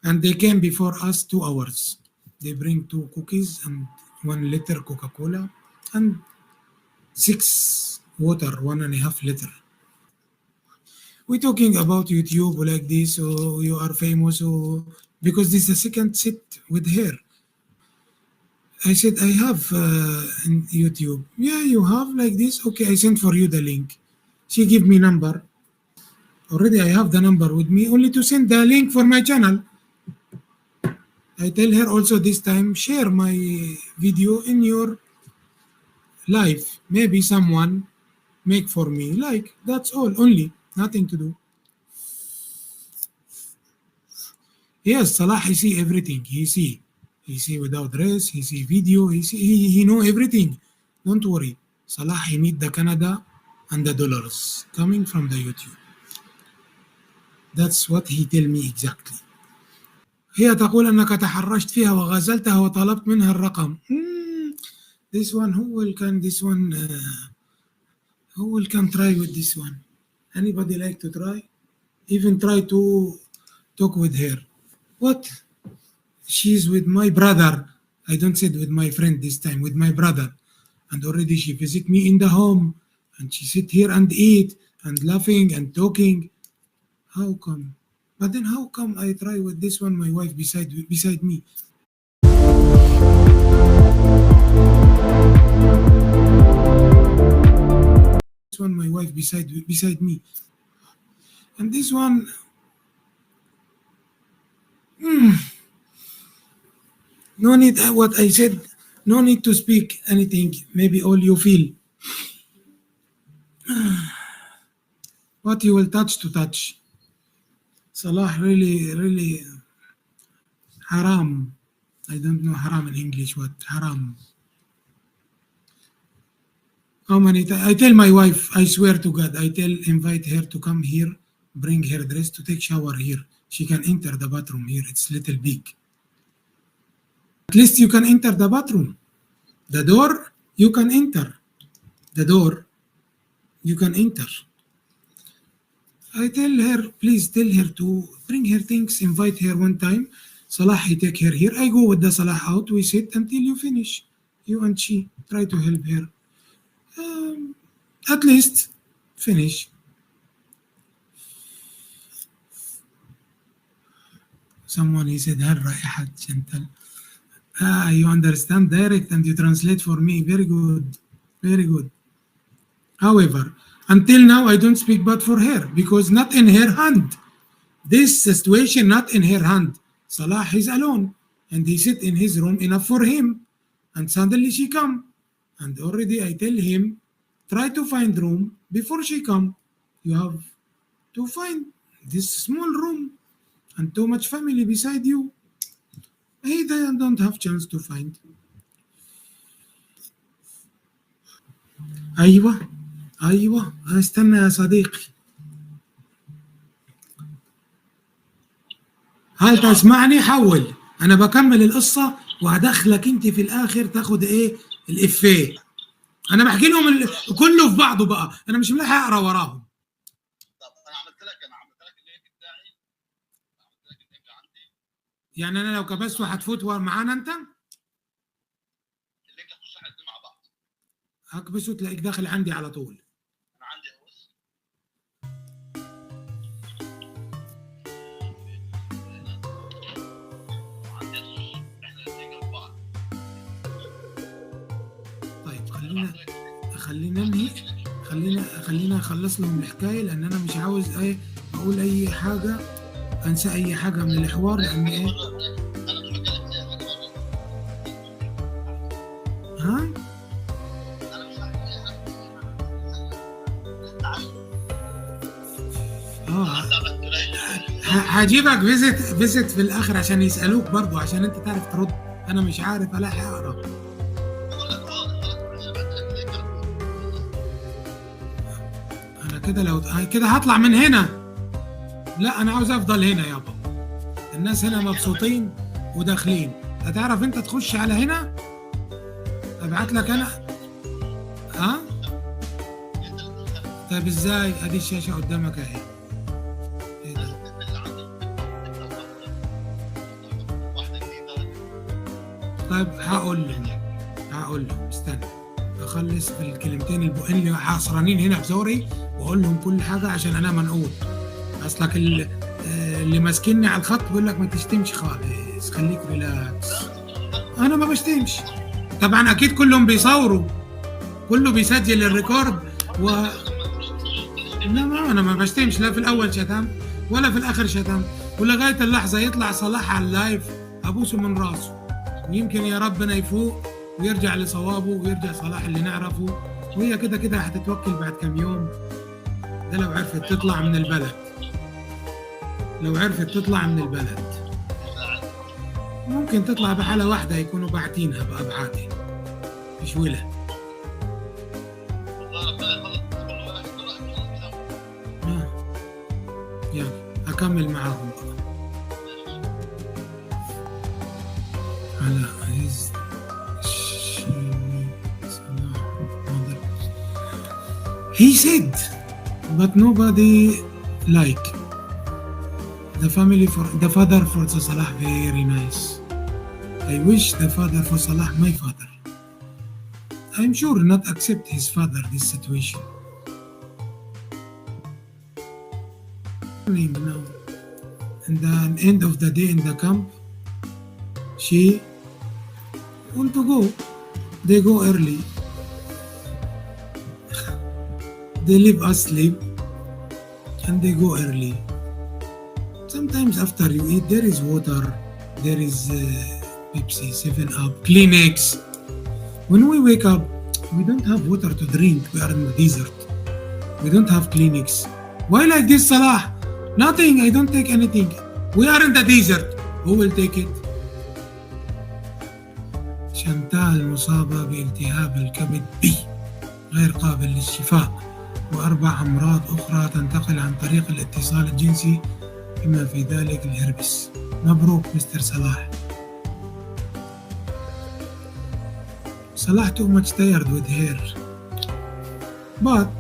And they came before us 2 hours. They bring 2 cookies and 1 liter Coca-Cola and 6 water, 1.5 liter. We're talking about YouTube like this, or you are famous, or because this is the second sit with her. I said, I have in YouTube. Yeah, you have like this? Okay, I sent for you the link. She give me number. Already I have the number with me, only to send the link for my channel. I tell her also this time, share my video in your life. Maybe someone make for me. Like, that's all, only, nothing to do. Yes, Salah, he see everything. He see without dress, he see video, he know everything. Don't worry. Salah, he need the Canada and the dollars coming from the YouTube. That's what he tell me exactly. هي تقول أنك تحرشت فيها وغزلتها وطلبت منها الرقم. This one, who will can try with this one? Anybody like to try? Even try to talk with her. What? She's with my brother. I don't say with my friend this time, with my brother. And already she visit me in the home. And she sit here and eat and laughing and talking. How come? But then how come I try with this one, my wife beside me? This one, my wife beside me. And this one, no need, what I said, no need to speak anything, maybe all you feel. What you will touch to touch. Salah really haram. I don't know haram in English, what haram. How many times? I tell my wife, I swear to God, invite her to come here, bring her dress to take shower here. She can enter the bathroom here, it's little big. At least you can enter the bathroom. The door, you can enter. The door, you can enter. I tell her, please tell her to bring her things, invite her one time. Salah, he take her here. I go with the Salah out. We sit until you finish. You and she try to help her. At least finish. Someone, he said, هل رائحة gentle. You understand direct and you translate for me. Very good. Very good. However, until now, I don't speak bad for her because not in her hand. This situation not in her hand. Salah is alone and he sit in his room, enough for him. And suddenly she come. And already I tell him, try to find room before she come. You have to find this small room and too much family beside you. He don't have chance to find. أيوة استنى يا صديقي. هل تسمعني؟ حول، أنا بكمل القصة وهدخلك أنت في الآخر تاخد إيه؟ الإفيه. انا بحكي لهم كله في بعضه بقى، انا مش ملاحق اقرا وراهم. طب انا عملت لك اللينك بتاعي، عملت لك اللينك عندي. يعني انا لو كبست هتفوت معانا انت؟ اللينك هنخش احنا الاثنين مع بعض. هكبسه تلاقيك داخل عندي على طول. انا عندي بص. احنا الاثنين جنب بعض. طيب خلينا ننهي، خلينا اخلص لهم الحكايه، لان انا مش عاوز ايه اقول اي حاجه انسى اي حاجه من الحوار، لان ايه انا مش بتكلم في اي حاجه بره. ها انا مش هحكي اي حاجه. هجيبك فيزيت في الاخر عشان يسالوك برضو، عشان انت تعرف ترد. انا مش عارف الاقي اقرا. انا كده لو كده هطلع من هنا. لا انا عاوز افضل هنا يابا، الناس هنا مبسوطين وداخلين. هتعرف انت تخش على هنا؟ ابعت لك انا. ها طيب ازاي؟ ادي الشاشه قدامك اهي. ايه ده؟ طيب هقول لهم استنى اخلص في الكلمتين اللي حاصرانين هنا في زوري، واقول لهم كل حاجه عشان انا منقول. اصلك اللي ماسكني على الخط بيقول لك ما تشتمش خالص، خليك ريلاكس. انا ما بشتمش طبعا، اكيد كلهم بيصوروا، كله بيسجل الريكورد انما انا ما بشتمش، لا في الاول شتم ولا في الاخر شتم، ولغايه اللحظه يطلع صلاح على اللايف ابوسه من راسه، ويمكن يا ربنا يفوق ويرجع لصوابه ويرجع صلاح اللي نعرفه، وهي كده كده هتتوكل بعد كم يوم. ده لو عرفت تطلع من البلد، ممكن تطلع بحالة واحدة يكونوا باعتينها بأبعادها مش ولا. يعني أكمل معاهم بقى. على عز He said, but nobody like the father for the Salah very nice. I wish the father for Salah my father. I'm sure not accept his father this situation. Now, in the end of the day in the camp, she want to go. They go early. They leave us sleep and they go early. Sometimes after you eat, there is water, there is Pepsi, 7-Up, Kleenex. When we wake up, we don't have water to drink. We are in the desert. We don't have Kleenex. Why like this, Salah? Nothing. I don't take anything. We are in the desert. Who will take it? شانتال مصابة بالتهاب الكبد بي غير قابل للشفاء، و4 أمراض أخرى تنتقل عن طريق الاتصال الجنسي بما في ذلك الهربس. مبروك مستر صلاح. Salah too much tired with her, but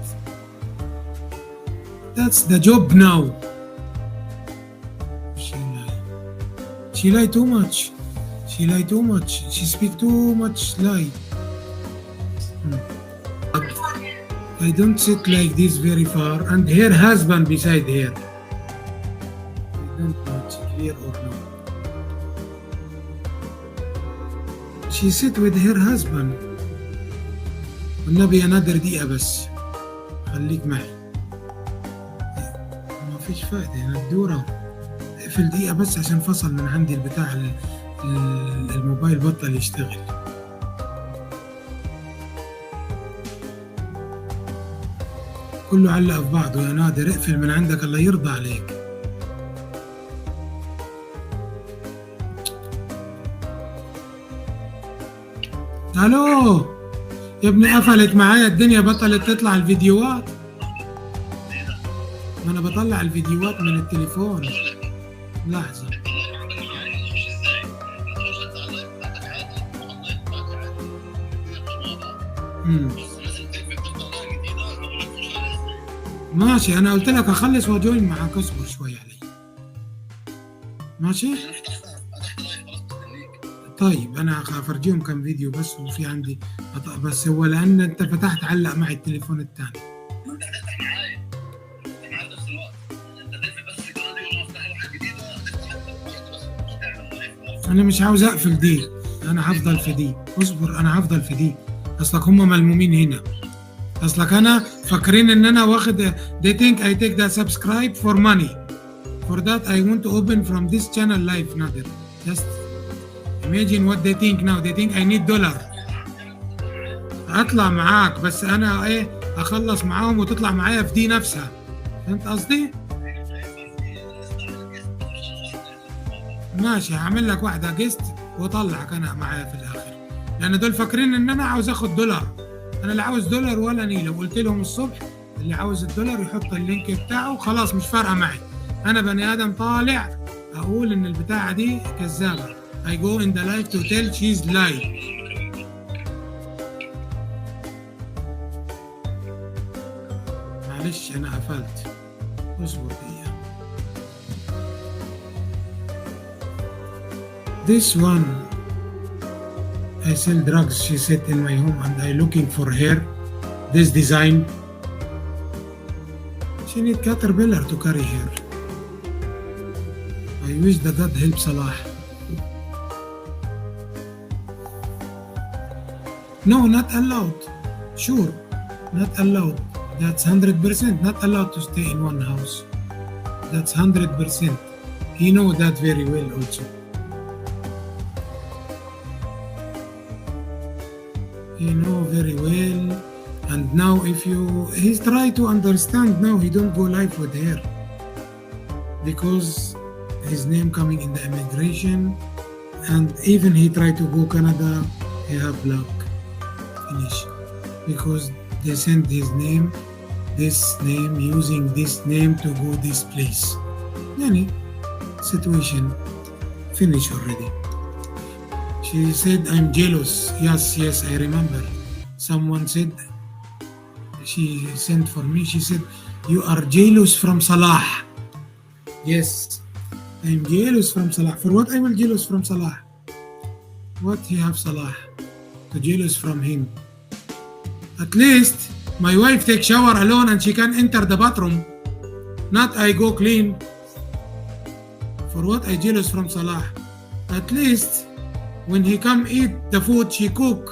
that's the job now. She lie too much. She speak too much lie. I don't sit like this very far, and her husband beside her. I don't know it's clear or not. She sit with her husband. والنبي يا نادر دقيقة بس، خليك معي. ما فيش فائدة هنا الدورة. اقفل دقيقة بس عشان فصل من عندي البتاع، الموبايل بطل يشتغل. كله علق في بعضه يا نادر، اقفل من عندك الله يرضى عليك. الو يا ابني، قفلت معايا الدنيا، بطلت تطلع الفيديوهات. ما انا بطلع الفيديوهات من التليفون. لحظة. ماشي انا قلت لك اخلص واجوين معاك، اصبر شوي علي. ماشي طيب انا هفرجيهم كم فيديو بس، وفي عندي بس هو لان انت فتحت علق معي التليفون الثاني. انت هتفتح معايا معايا نفس الوقت، انت تقفل بس القناه دي وانا افتح واحد جديد هتفتح انت واحده بس مش تعمل لايف. انا مش عاوز اقفل دي، انا هفضل في دي، اصبر انا هفضل في دي. اصلك هم ملمومين هنا، اصلك انا فاكرين ان انا واخد they think I take the subscribe for money. For that I want to open from this channel live Nader. Just imagine what they think now. They think I need dollar. اطلع معاك بس انا ايه اخلص معاهم وتطلع معايا في دي نفسها، فهمت قصدي؟ ماشي هعمل لك واحدة جيست واطلعك انا معايا في الاخر، لان دول فاكرين ان انا عاوز اخد دولار. انا لا عاوز دولار ولا نيلة. قلت لهم الصبح اللي عاوز الدولار يحط اللينك بتاعه خلاص، مش فارقة معي. انا بني ادم طالع اقول ان البتاعة دي كذابة. I go in the life to tell she's lie. معلش انا قفلت، اصبر دقيقة. This one I sell drugs, she said in my home, and I looking for her. This design, she need caterpillar to carry her. I wish the God help Salah. No, not allowed. Sure, not allowed. That's 100%. Not allowed to stay in one house. That's 100%. He know that very well also. He know very well. And now if he's try to understand now, he don't go live with her. Because his name coming in the immigration. And even he try to go Canada, he have luck. Finish. Because they send his name, this name, using this name to go this place. Yani, situation finish already. She said, I'm jealous. Yes, I remember. Someone said, she sent for me, she said, you are jealous from Salah. Yes, I'm jealous from Salah. For what I will jealous from Salah? What he have Salah to jealous from him? At least my wife take shower alone and she can enter the bathroom. Not I go clean. For what I jealous from Salah? At least when he come eat the food she cook.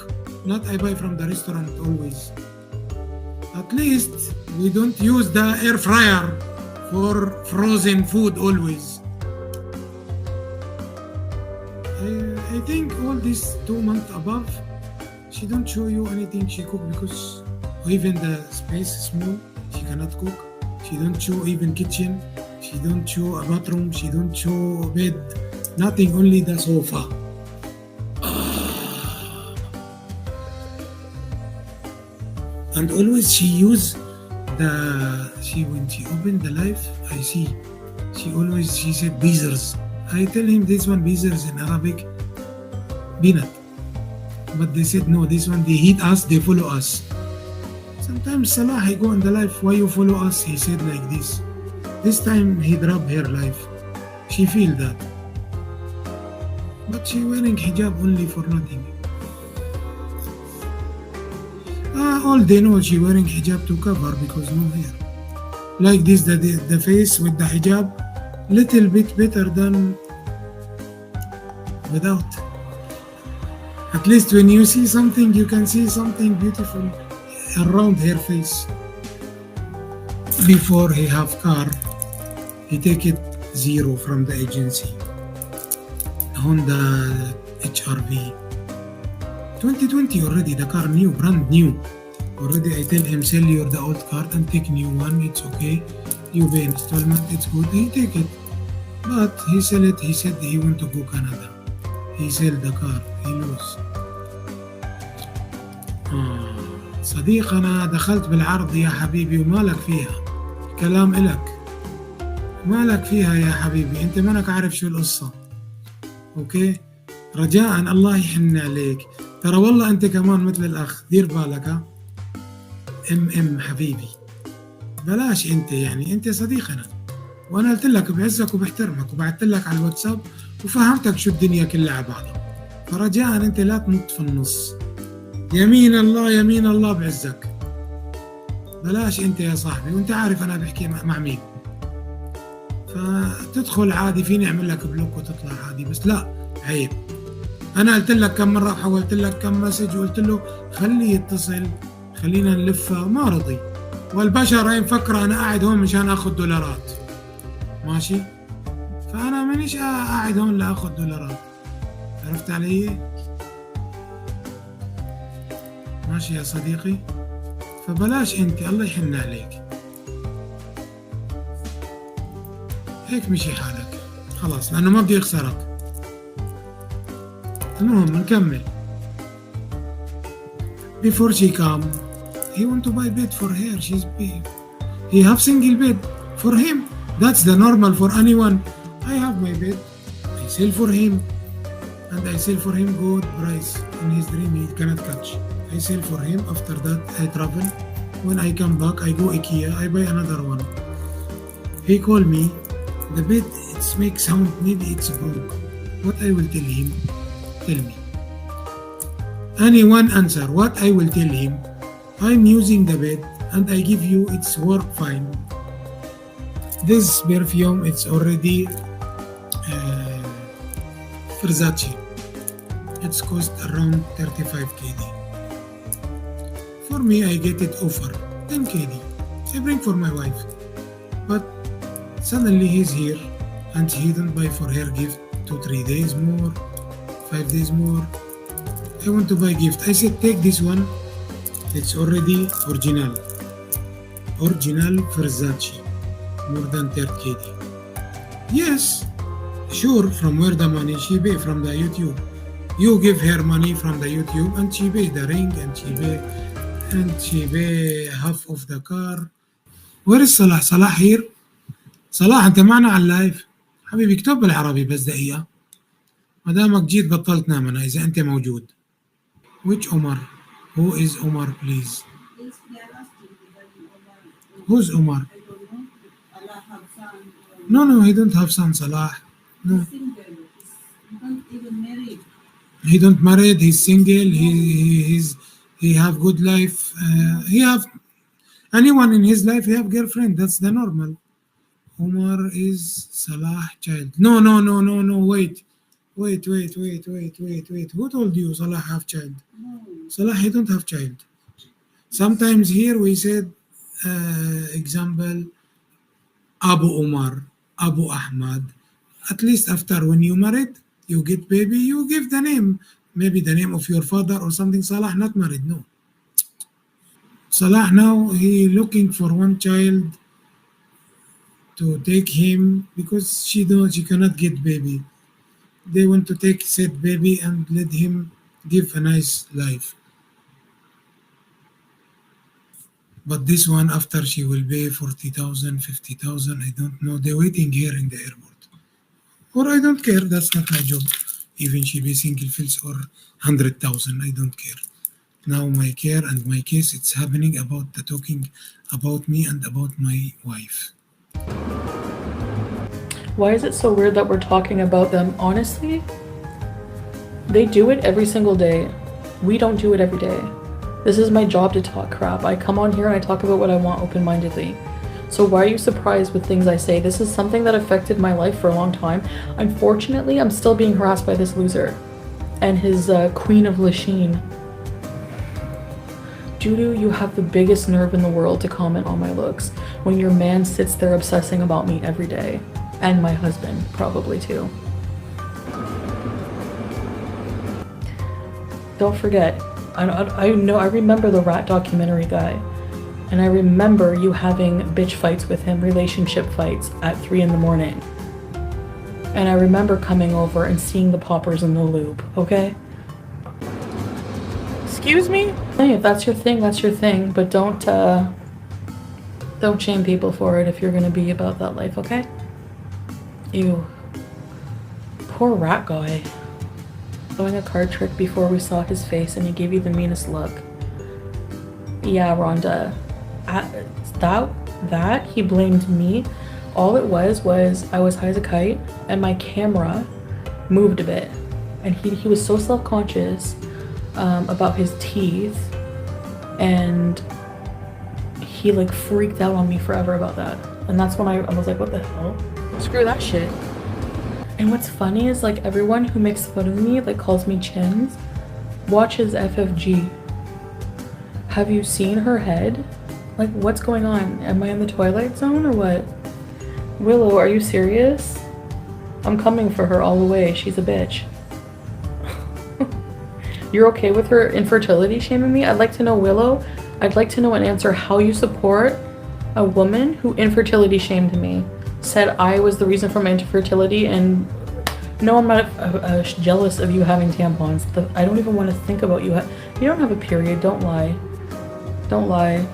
Not I buy from the restaurant always. At least we don't use the air fryer for frozen food always. I think all these 2 months above, she don't show you anything she cook, because even the space is small, she cannot cook. She don't show even kitchen. She don't show a bathroom. She don't show a bed. Nothing, only the sofa. And always she use when she opened the life, I see she said beezers. I tell him this one beezers in Arabic peanut, but they said no, this one they hit us, they follow us. Sometimes Salah I go in the life, why you follow us? He said like this. This time he drop her life. She feel that, but she wearing hijab only for nothing. All they know she wearing hijab to cover because no hair. Like this, the face with the hijab, little bit better than without. At least when you see something, you can see something beautiful around her face. Before he have car, he take it 0 from the agency. Honda HRV. 2020 already, the car new, brand new. Already I tell him sell your the old car and take new one, it's okay. You pay installment, it's good, he take it. But he sell it, he said he want to go Canada. He sell the car, he lose. صديق أنا دخلت بالعرض يا حبيبي ومالك فيها، كلام إلك، مالك فيها يا حبيبي، أنت مانك عارف شو القصة. أوكي، رجاء الله يحن عليك، ترى والله أنت كمان مثل الأخ، دير بالك. ها حبيبي، بلاش انت، يعني انت صديقنا، وانا قلت لك بعزك وبحترمك وبعت لك على الواتساب وفهمتك شو الدنيا كلها على بعضها، فرجاء انت لا تنط في النص. يمين الله يمين الله بعزك، بلاش انت يا صاحبي، وانت عارف انا بحكي مع مين. فتدخل عادي، فيني اعمل لك بلوك وتطلع عادي، بس لا، عيب. انا قلت لك كم مره وحولت لك كم مسج وقلت له خليه يتصل، خلينا نلفها، ما رضي. والبشر هي مفكره انا قاعد هون مشان اخذ دولارات، ماشي؟ فانا مانيش قاعد هون لاخذ دولارات، عرفت علي؟ ماشي يا صديقي؟ فبلاش انت، الله يحن عليك. هيك مشي حالك خلاص، لانه ما بدي يخسرك. المهم نكمل. Before she come, he want to buy bed for her. She's big. He have single bed for him. That's the normal for anyone. I have my bed. I sell for him, and I sell for him good price. In his dream, he cannot catch. I sell for him. After that, I travel. When I come back, I go IKEA. I buy another one. He call me. The bed it makes sound. Maybe it's broke. What I will tell him? Tell me. Anyone answer what I will tell him. I'm using the bed and I give you its work fine. This perfume it's already Versace. It's cost around 35 KD. For me I get it offer 10 KD. I bring for my wife. But suddenly he's here and he don't buy for her gift 2-3 days more, 5 days more. I want to buy gift. I said take this one. It's already original. Original Versace. More than 30 KD. Yes. Sure, from where the money? She pay from the YouTube. You give her money from the YouTube and she pay the ring and she pay half of the car. Where is Salah? Salah here? صلاح انت معنا على اللايف؟ حبيبي اكتب بالعربي بس دقيقة. ما دامك جيت بطلت نام انا اذا انت موجود. Which Omar? Who is Omar please? Who's Omar? No, he don't have son, Salah. No. He don't married, he's single, he have good life. He have anyone in his life, he have girlfriend, that's the normal. Omar is Salah child. No, wait. Who told you Salah have child? Salah, he don't have child. Sometimes here we said, example, Abu Omar, Abu Ahmad. At least after when you married, you get baby, you give the name. Maybe the name of your father or something. Salah not married, no. Salah now, he looking for one child to take him because she cannot get baby. They want to take said baby and let him give a nice life. But this one after she will pay 40,000, 50,000, I don't know. They're waiting here in the airport. Or I don't care, that's not my job. Even she be single fills or 100,000, I don't care. Now my care and my case, it's happening about the talking about me and about my wife. Why is it so weird that we're talking about them? Honestly, they do it every single day. We don't do it every day. This is my job to talk crap. I come on here and I talk about what I want open-mindedly. So why are you surprised with things I say? This is something that affected my life for a long time. Unfortunately, I'm still being harassed by this loser and his queen of Lachine. Judo, you have the biggest nerve in the world to comment on my looks when your man sits there obsessing about me every day. And my husband, probably too. Don't forget, I remember the rat documentary guy. And I remember you having bitch fights with him, relationship fights at 3 in the morning. And I remember coming over and seeing the poppers in the lube, okay? Excuse me? Hey, if that's your thing, that's your thing. But don't shame people for it if you're gonna be about that life, okay? Ew. Poor rat guy. Showing a card trick before we saw his face and he gave you the meanest look. Yeah, Rhonda. that, he blamed me. All it was I was high as a kite and my camera moved a bit, and he was so self-conscious about his teeth, and he like freaked out on me forever about that. And that's when I was like, what the hell? Screw that shit. And what's funny is like everyone who makes fun of me, like calls me chins, watches FFG. Have you seen her head? Like, what's going on? Am I in the Twilight Zone or what? Willow, are you serious? I'm coming for her all the way. She's a bitch. You're okay with her infertility shaming me? I'd like to know, Willow, I'd like to know and answer how you support a woman who infertility shamed me. Said I was the reason for my infertility, and no, I'm not jealous of you having tampons. I don't even want to think about you. You don't have a period. Don't lie. Don't lie.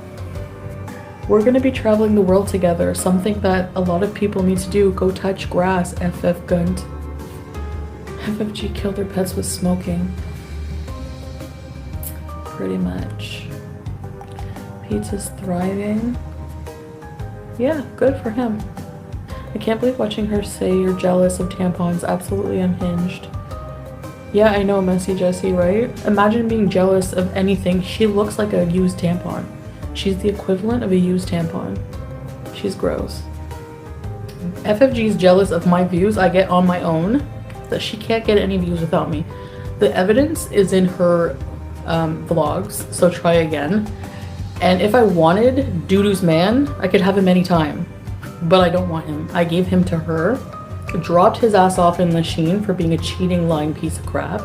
We're gonna be traveling the world together. Something that a lot of people need to do. Go touch grass, FF Gunt. FFG killed their pets with smoking. Pretty much. Pizza's thriving. Yeah, good for him. I can't believe watching her say you're jealous of tampons. Absolutely unhinged. Yeah, I know, Messy Jessie, right? Imagine being jealous of anything. She looks like a used tampon. She's the equivalent of a used tampon. She's gross. FFG's jealous of my views I get on my own. That she can't get any views without me. The evidence is in her vlogs, so try again. And if I wanted Doodoo's man, I could have him anytime. But I don't want him. I gave him to her, dropped his ass off in Lachine for being a cheating, lying piece of crap,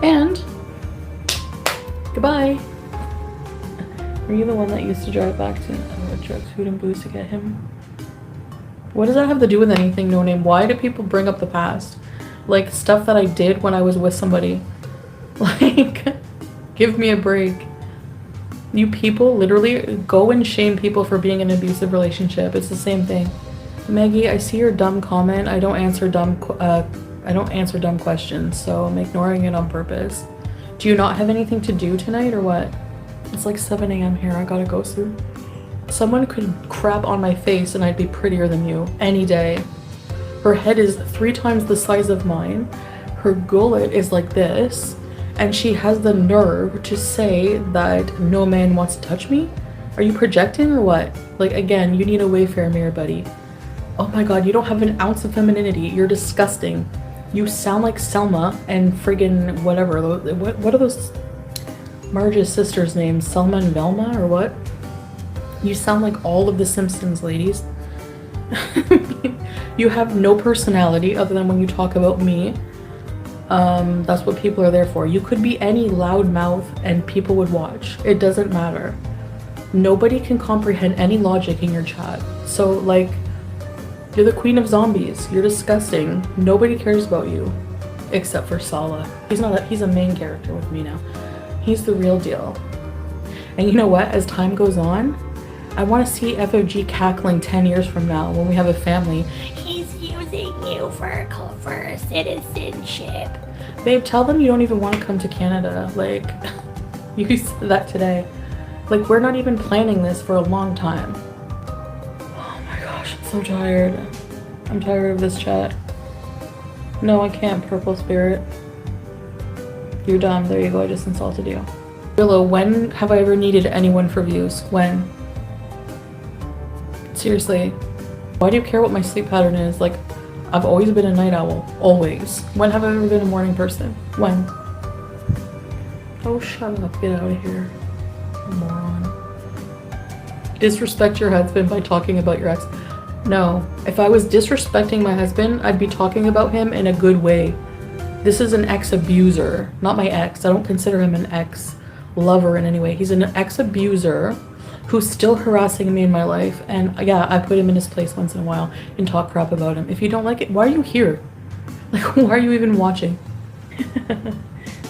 and goodbye. Were you the one that used to drive back to drugs, food, and booze to get him? What does that have to do with anything, No Name? Why do people bring up the past? Like, stuff that I did when I was with somebody. Like, give me a break. You people literally go and shame people for being in an abusive relationship. It's the same thing. Maggie, I see your dumb comment. I don't answer dumb questions, so I'm ignoring it on purpose. Do you not have anything to do tonight or what? It's like 7 a.m. here. I gotta go soon. Someone could crap on my face and I'd be prettier than you any day. Her head is 3 times the size of mine. Her gullet is like this. And she has the nerve to say that no man wants to touch me? Are you projecting or what? Like, again, you need a Wayfair mirror, buddy. Oh my god, you don't have an ounce of femininity. You're disgusting. You sound like Selma and friggin' whatever. What are those Marge's sisters' names? Selma and Velma or what? You sound like all of the Simpsons ladies. You have no personality other than when you talk about me. That's what people are there for. You could be any loudmouth and people would watch. It doesn't matter. Nobody can comprehend any logic in your chat. So, like, you're the queen of zombies. You're disgusting. Nobody cares about you. Except for Salah. He's a main character with me now. He's the real deal. And you know what? As time goes on, I want to see FFG cackling 10 years from now when we have a family. He's using you for citizenship. Babe, tell them you don't even want to come to Canada. Like, you said that today. Like, we're not even planning this for a long time. Oh my gosh, I'm so tired. I'm tired of this chat. No, I can't, Purple Spirit. You're dumb. There you go. I just insulted you. Willow, when have I ever needed anyone for views? When? Seriously. Why do you care what my sleep pattern is? Like, I've always been a night owl. Always. When have I ever been a morning person? When? Oh, shut up. Get out of here. Moron. Disrespect your husband by talking about your ex. No. If I was disrespecting my husband, I'd be talking about him in a good way. This is an ex-abuser. Not my ex. I don't consider him an ex-lover in any way. He's an ex-abuser who's still harassing me in my life. And yeah, I put him in his place once in a while and talk crap about him. If you don't like it, why are you here? Like, why are you even watching?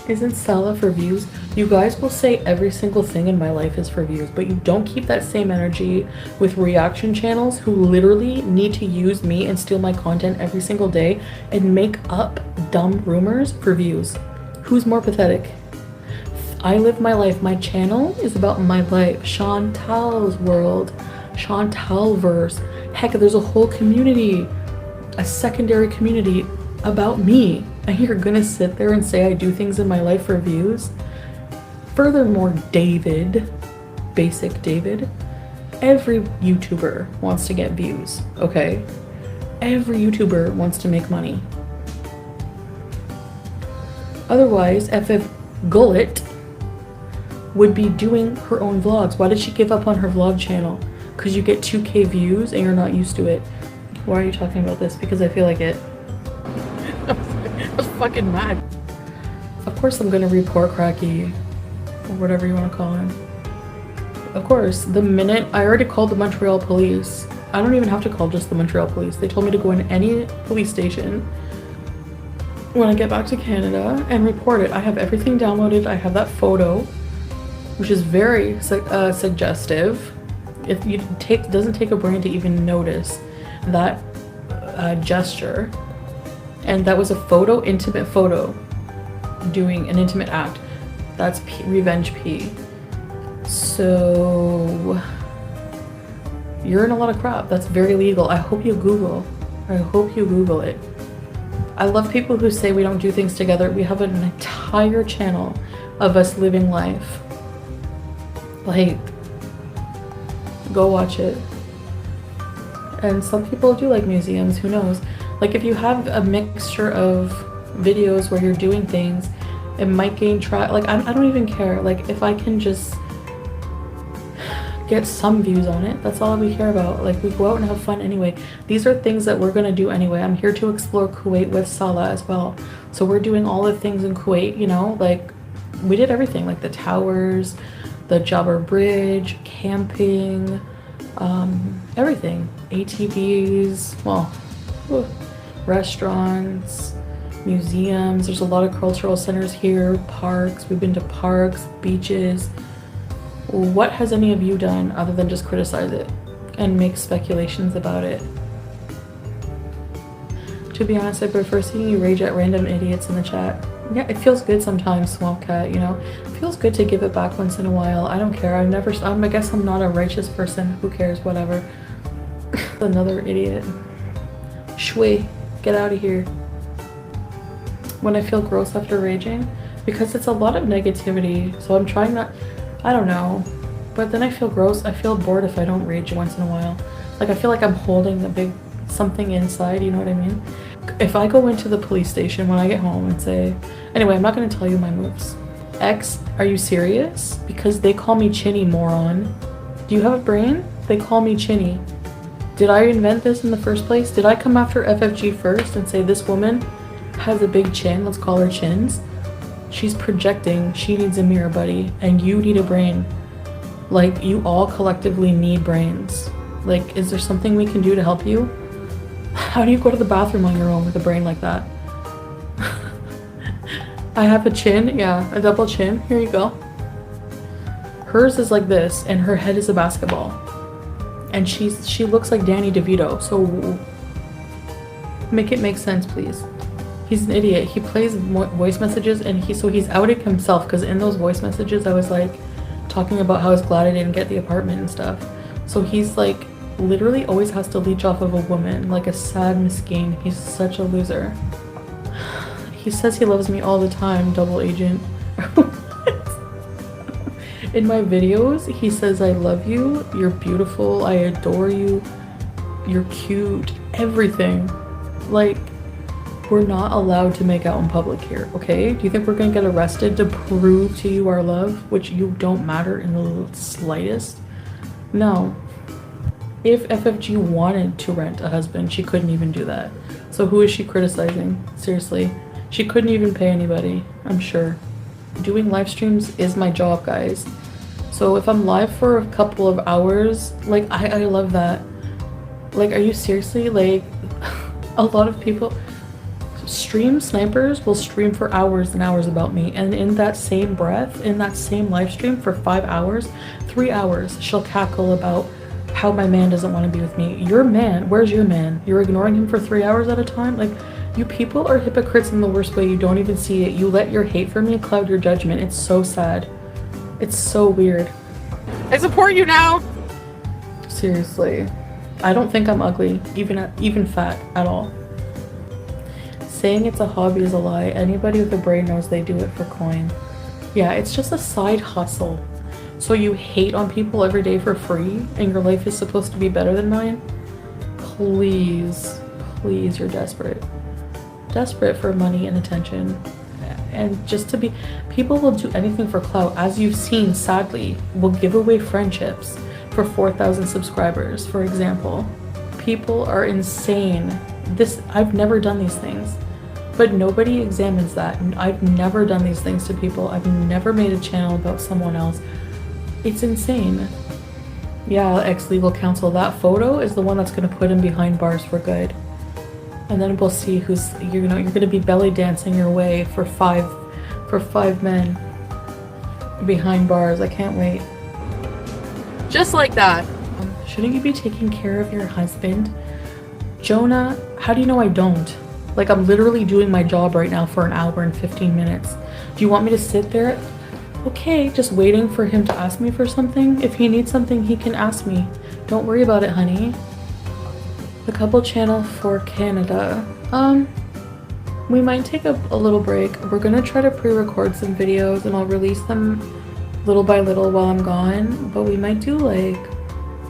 Isn't Salah for views? You guys will say every single thing in my life is for views, but you don't keep that same energy with reaction channels who literally need to use me and steal my content every single day and make up dumb rumors for views. Who's more pathetic? I live my life. My channel is about my life. Chantal's world. Chantalverse. Heck, there's a whole community, a secondary community about me. And you're gonna sit there and say I do things in my life for views? Furthermore, David, basic David, every YouTuber wants to get views, okay? Every YouTuber wants to make money. Otherwise, FF Gullet would be doing her own vlogs. Why did she give up on her vlog channel? Because you get 2K views and you're not used to it. Why are you talking about this? Because I feel like it. I was fucking mad. Of course I'm gonna report Cracky, or whatever you want to call him. Of course, the minute I already called the Montreal police. I don't even have to call just the Montreal police. They told me to go in any police station when I get back to Canada and report it. I have everything downloaded. I have that photo, which is very suggestive. If you doesn't take a brain to even notice that gesture. And that was a photo, intimate photo, doing an intimate act. That's Revenge P. So you're in a lot of crap. That's very legal. I hope you Google. I hope you Google it. I love people who say we don't do things together. We have an entire channel of us living life. Like, go watch it. And some people do like museums, who knows? Like, if you have a mixture of videos where you're doing things, it might gain like, I don't even care. Like, if I can just get some views on it, that's all we care about. Like, we go out and have fun anyway. These are things that we're gonna do anyway. I'm here to explore Kuwait with Salah as well. So we're doing all the things in Kuwait, you know, like we did everything, like the towers, the Jabbar Bridge, camping, everything. ATVs, well, restaurants, museums. There's a lot of cultural centers here, parks. We've been to parks, beaches. What has any of you done other than just criticize it and make speculations about it? To be honest, I prefer seeing you rage at random idiots in the chat. Yeah, it feels good sometimes, Swamp Cat, you know? It feels good to give it back once in a while. I don't care. I guess I'm not a righteous person. Who cares? Whatever. Another idiot. Shui, get out of here. When I feel gross after raging, because it's a lot of negativity, so I'm trying not, I don't know, but then I feel gross. I feel bored if I don't rage once in a while. Like, I feel like I'm holding a big something inside, you know what I mean? If I go into the police station when I get home and say, anyway, I'm not going to tell you my moves. X, are you serious? Because they call me Chinny, moron. Do you have a brain? They call me Chinny. Did I invent this in the first place? Did I come after FFG first and say this woman has a big chin, let's call her Chins? She's projecting, she needs a mirror, buddy, and you need a brain. Like, you all collectively need brains. Like, is there something we can do to help you? How do you go to the bathroom on your own with a brain like that? I have a chin, yeah, a double chin, here you go. Hers is like this, and her head is a basketball. And she looks like Danny DeVito, so make it make sense, please. He's an idiot. He plays voice messages, and he's outed himself, because in those voice messages I was like talking about how I was glad I didn't get the apartment and stuff. So he's like literally always has to leech off of a woman, like a sad miskin. He's such a loser. He says he loves me all the time, double agent. In my videos, he says I love you, you're beautiful, I adore you, you're cute, everything. Like, we're not allowed to make out in public here, okay? Do you think we're gonna get arrested to prove to you our love, which you don't matter in the slightest? No. If FFG wanted to rent a husband, she couldn't even do that. So who is she criticizing? Seriously. She couldn't even pay anybody, I'm sure. Doing live streams is my job, guys. So if I'm live for a couple of hours, like, I love that. Like, are you seriously, like, a lot of people, stream snipers will stream for hours and hours about me, and in that same breath, in that same live stream for 5 hours, 3 hours, she'll cackle about how my man doesn't want to be with me. Your man, where's your man? You're ignoring him for 3 hours at a time? Like, you people are hypocrites in the worst way. You don't even see it. You let your hate for me cloud your judgment. It's so sad. It's so weird. I support you now. Seriously. I don't think I'm ugly, even fat at all. Saying it's a hobby is a lie. Anybody with a brain knows they do it for coin. Yeah, it's just a side hustle. So you hate on people every day for free and your life is supposed to be better than mine? Please, please, you're desperate. Desperate for money and attention. And just to be, people will do anything for clout, as you've seen, sadly, will give away friendships for 4,000 subscribers, for example. People are insane. I've never done these things, but nobody examines that. I've never done these things to people. I've never made a channel about someone else. It's insane. Yeah, ex-legal counsel, that photo is the one that's gonna put him behind bars for good. And then we'll see who's, you're gonna be belly dancing your way for five men behind bars. I can't wait. Just like that. Shouldn't you be taking care of your husband? Jonah, how do you know I don't? Like, I'm literally doing my job right now for an hour and 15 minutes. Do you want me to sit there? Okay, just waiting for him to ask me for something? If he needs something, he can ask me. Don't worry about it, honey. The couple channel for Canada. We might take a little break. We're gonna try to pre-record some videos and I'll release them little by little while I'm gone, but we might do like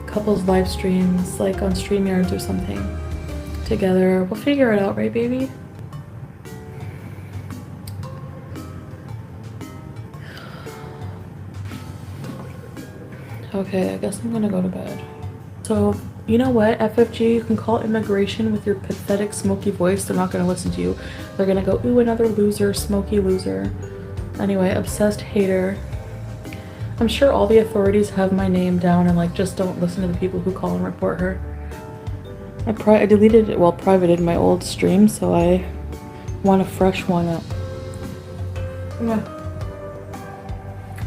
couples live streams, like on StreamYards or something together. We'll figure it out, right, baby? Okay, I guess I'm gonna go to bed. So, you know what, FFG, you can call immigration with your pathetic smoky voice. They're not gonna listen to you. They're gonna go, ooh, another loser, smoky loser. Anyway, obsessed hater. I'm sure all the authorities have my name down and like just don't listen to the people who call and report her. I deleted it, well, privated my old stream, so I want a fresh one up. Yeah.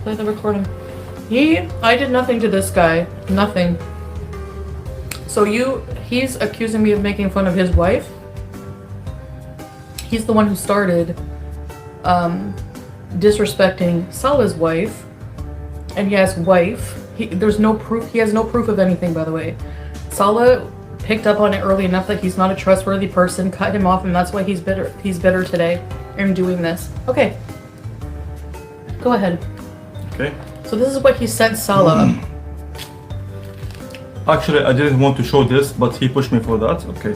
Play the recording. I did nothing to this guy. Nothing. So he's accusing me of making fun of his wife. He's the one who started disrespecting Salah's wife. And he has wife. There's no proof. He has no proof of anything, by the way. Salah picked up on it early enough that he's not a trustworthy person, cut him off, and that's why he's bitter. He's bitter today in doing this. Okay. Go ahead. Okay. So this is what he sent Salah. Actually, I didn't want to show this, but he pushed me for that. Okay.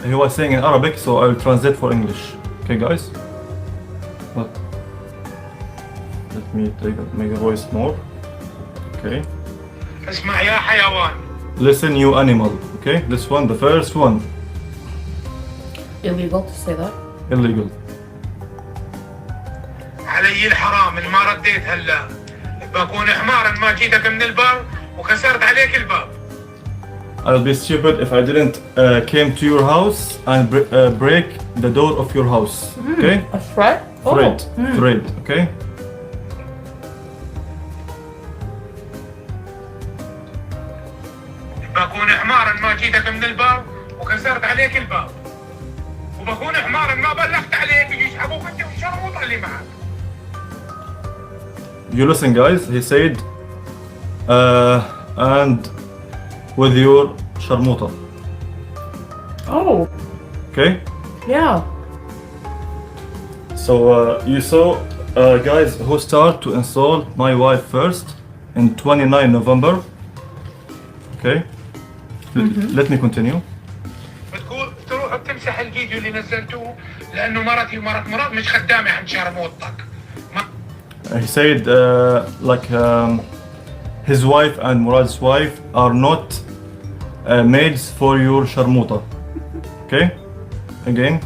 He was saying in Arabic, so I'll translate for English. Okay, guys? But let me make the voice more. Okay. اسمع يا حيوان. Listen, you animal. Okay, this one, the first one. Illegal to say that. Illegal. علي الحرام إن ما رديت هلا بكون حمار إن ما جيتك من الباب وكسرت عليك الباب. I'll be stupid if I didn't came to your house and break the door of your house. Okay? A threat? Threat. Threat. Okay? بكون حمار إن ما جيتك من الباب وكسرت عليك الباب. وبكون حمار إن ما بلغت عليك ويسحبوك أنت والشرموطة اللي معك. You listen, guys. He said, and with your sharmuta. Oh. Okay? Yeah. So you saw guys who start to install my wife first in 29 November. Okay? Let me continue. بتقول تروح بتمسح الفيديو اللي نزلتوه لأنه مرتي ومرت مرات مش خدامة عند شرموطتك. He said his wife and Murad's wife are not maids for your sharmuta. Okay? Again.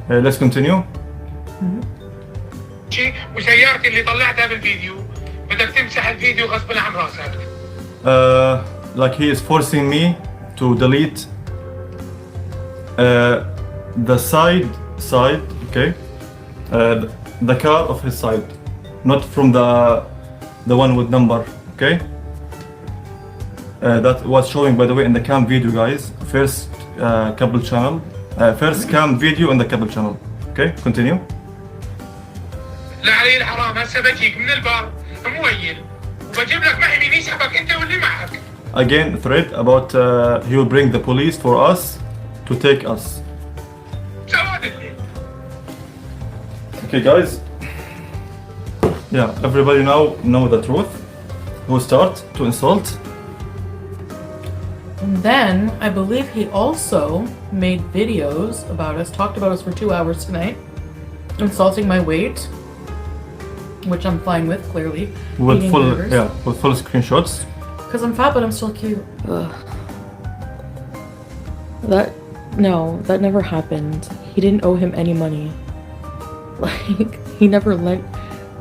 Let's continue. وسيارتي اللي طلعتها بالفيديو بدك تمسح الفيديو غصبا عن راسك. Like he is forcing me to delete the side, okay? The car of his side, not from the one with number, okay? That was showing, by the way, in the cam video, guys. First couple channel, first cam video in the couple channel. Okay, continue. لا علي الحرام هسه بجيك من البار مويل وبجيب لك معي مين يسحبك انت واللي معك. Again, threat about he will bring the police for us to take us. سواد الليل. Okay, guys. Yeah, everybody now know the truth. Who start to insult? And then I believe he also made videos about us, talked about us for 2 hours tonight, insulting my weight, which I'm fine with, clearly. With full screenshots. Because I'm fat, but I'm still cute. Ugh. That never happened. He didn't owe him any money. Like, he never lent,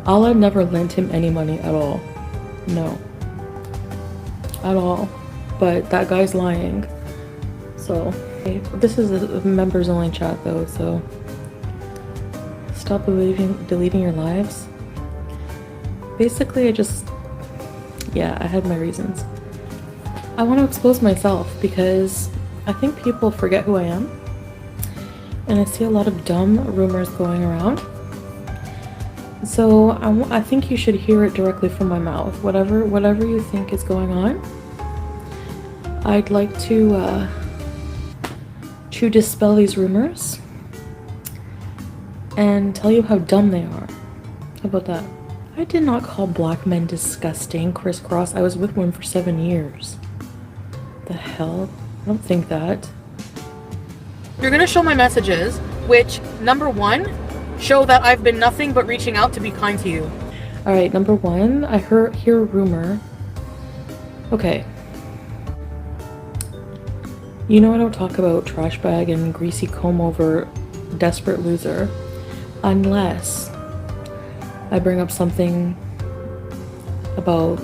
Alaa never lent him any money at all. No. At all. But that guy's lying. So, okay, this is a members only chat though, so stop deleting your lives. Basically, I had my reasons. I want to expose myself because I think people forget who I am. And I see a lot of dumb rumors going around. So I think you should hear it directly from my mouth. Whatever you think is going on, I'd like to dispel these rumors and tell you how dumb they are. How about that? I did not call black men disgusting, crisscross. I was with one for 7 years. The hell? I don't think that. You're gonna show my messages, which, number one, show that I've been nothing but reaching out to be kind to you. Alright, number one, I hear a rumor. Okay. You know I don't talk about trash bag and greasy comb over desperate loser unless I bring up something about,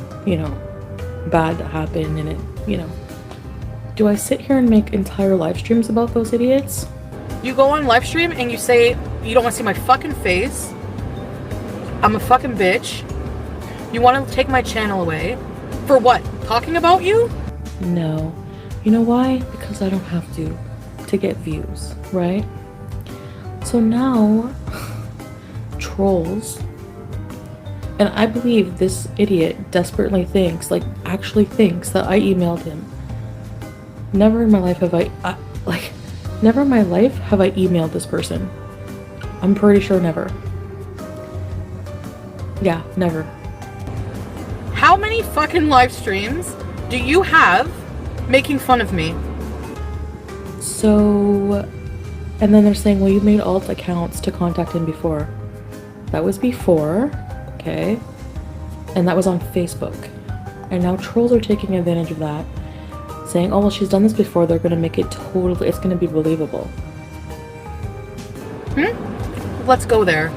bad that happened and it, Do I sit here and make entire live streams about those idiots? You go on live stream and you say you don't want to see my fucking face. I'm a fucking bitch. You want to take my channel away. For what? Talking about you? No. You know why? Because I don't have to get views, right? So now, trolls, and I believe this idiot desperately actually thinks that I emailed him. Never in my life have never in my life have I emailed this person. I'm pretty sure never. Yeah, never. How many fucking live streams do you have making fun of me? So, and then they're saying, well, you made alt accounts to contact him before. That was before, okay? And that was on Facebook. And now trolls are taking advantage of that, saying, oh, well, she's done this before, they're gonna make it it's gonna be believable. Let's go there.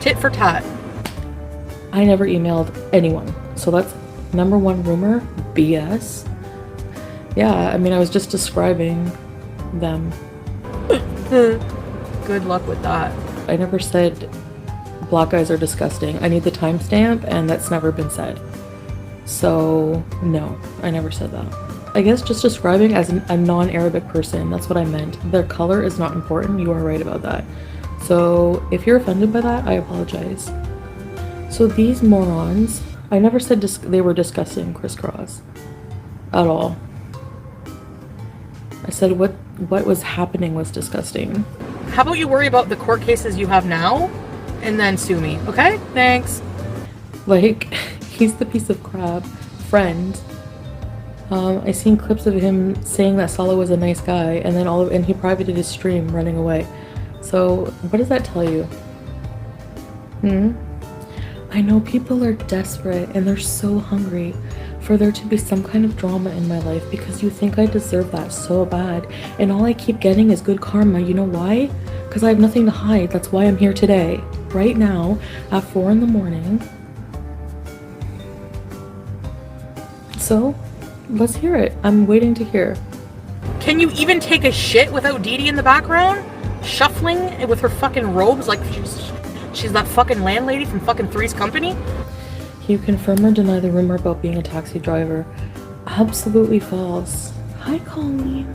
Tit for tat. I never emailed anyone. So that's number one rumor, BS. Yeah, I mean, I was just describing them. Good luck with that. I never said black guys are disgusting. I need the timestamp, and that's never been said. So, no, I never said that. I guess just describing as a non-Arabic person, that's what I meant. Their color is not important, you are right about that. So, if you're offended by that, I apologize. So these morons, I never said they were disgusting, crisscross. At all. I said what was happening was disgusting. How about you worry about the court cases you have now and then sue me, okay? Thanks. Like, he's the piece of crap friend. I seen clips of him saying that Salah was a nice guy and then and he privated his stream running away. So, what does that tell you? I know people are desperate and they're so hungry for there to be some kind of drama in my life because you think I deserve that so bad. And all I keep getting is good karma. You know why? Because I have nothing to hide. That's why I'm here today. Right now, at 4 in the morning. So, let's hear it. I'm waiting to hear. Can you even take a shit without Dee Dee in the background? Shuffling with her fucking robes like she's that fucking landlady from fucking Three's Company? Can you confirm or deny the rumor about being a taxi driver? Absolutely false. Hi, Colleen.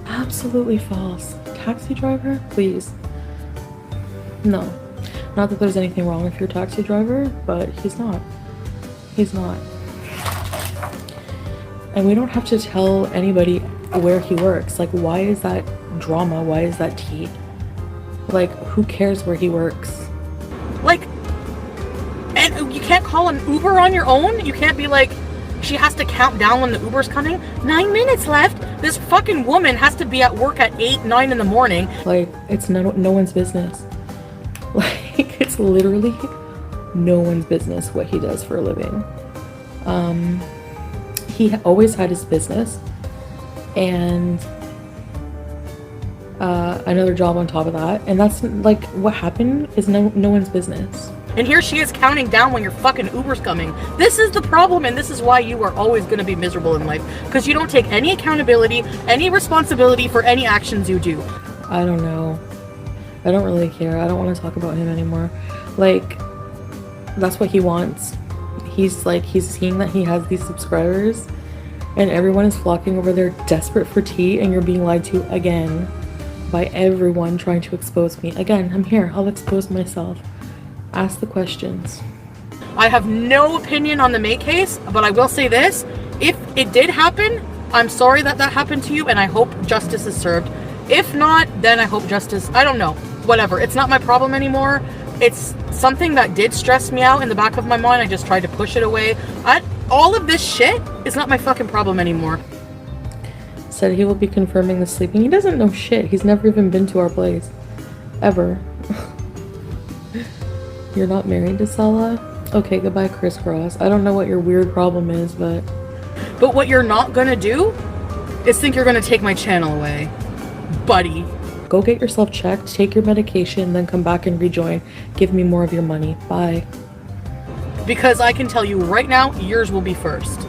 Absolutely false. Taxi driver? Please. No. Not that there's anything wrong with your taxi driver, but he's not. He's not. And we don't have to tell anybody where he works. Like, why is that drama? Why is that tea? Like, who cares where he works? Like, and you can't call an Uber on your own? You can't be like, she has to count down when the Uber's coming? 9 minutes left? This fucking woman has to be at work at 8, 9 in the morning. Like, it's no one's business. Like, it's literally no one's business what he does for a living. He always had his business and another job on top of that, and that's like what happened is no one's business. And here she is counting down when your fucking Uber's coming. This is the problem, and this is why you are always going to be miserable in life, because you don't take any accountability, any responsibility for any actions you do. I don't know. I don't really care. I don't want to talk about him anymore. Like, that's what he wants. He's seeing that he has these subscribers and everyone is flocking over there desperate for tea, and you're being lied to again by everyone trying to expose me. Again, I'm here. I'll expose myself. Ask the questions. I have no opinion on the May case, but I will say this. If it did happen, I'm sorry that happened to you, and I hope justice is served. If not, then I hope justice, I don't know, whatever. It's not my problem anymore. It's something that did stress me out in the back of my mind. I just tried to push it away. All of this shit is not my fucking problem anymore. Said he will be confirming the sleeping. He doesn't know shit. He's never even been to our place. Ever. You're not married to Salah? Okay, goodbye, crisscross. I don't know what your weird problem is, but what you're not gonna do is think you're gonna take my channel away. Buddy. Go get yourself checked, take your medication, then come back and rejoin. Give me more of your money. Bye. Because I can tell you right now, yours will be first.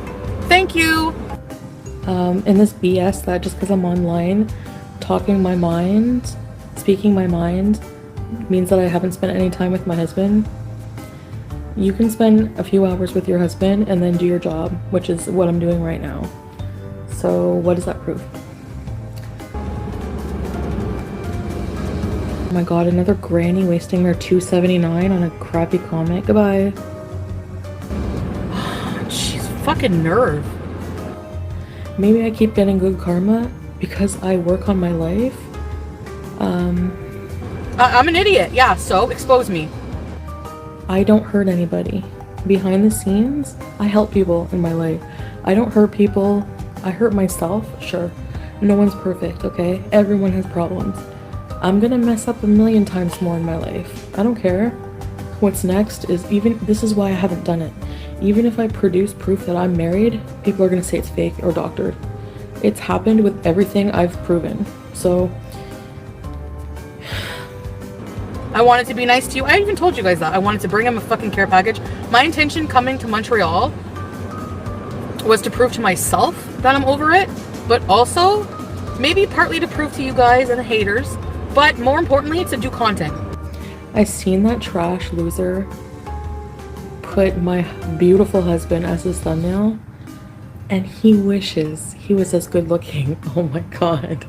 Thank you! And this BS that just because I'm online, talking my mind, speaking my mind, means that I haven't spent any time with my husband. You can spend a few hours with your husband and then do your job, which is what I'm doing right now. So what does that prove? Oh my god, another granny wasting their $2.79 on a crappy comic. Goodbye. She's fucking nerve. Maybe I keep getting good karma because I work on my life. I'm an idiot, yeah, so expose me. I don't hurt anybody. Behind the scenes, I help people in my life. I don't hurt people. I hurt myself, sure. No one's perfect, okay? Everyone has problems. I'm gonna mess up a million times more in my life. I don't care. What's next is this is why I haven't done it. Even if I produce proof that I'm married, people are gonna say it's fake or doctored. It's happened with everything I've proven. So I wanted to be nice to you. I even told you guys that. I wanted to bring him a fucking care package. My intention coming to Montreal was to prove to myself that I'm over it, but also maybe partly to prove to you guys and the haters, but more importantly, to do content. I seen that trash loser put my beautiful husband as his thumbnail, and he wishes he was as good looking. Oh my god.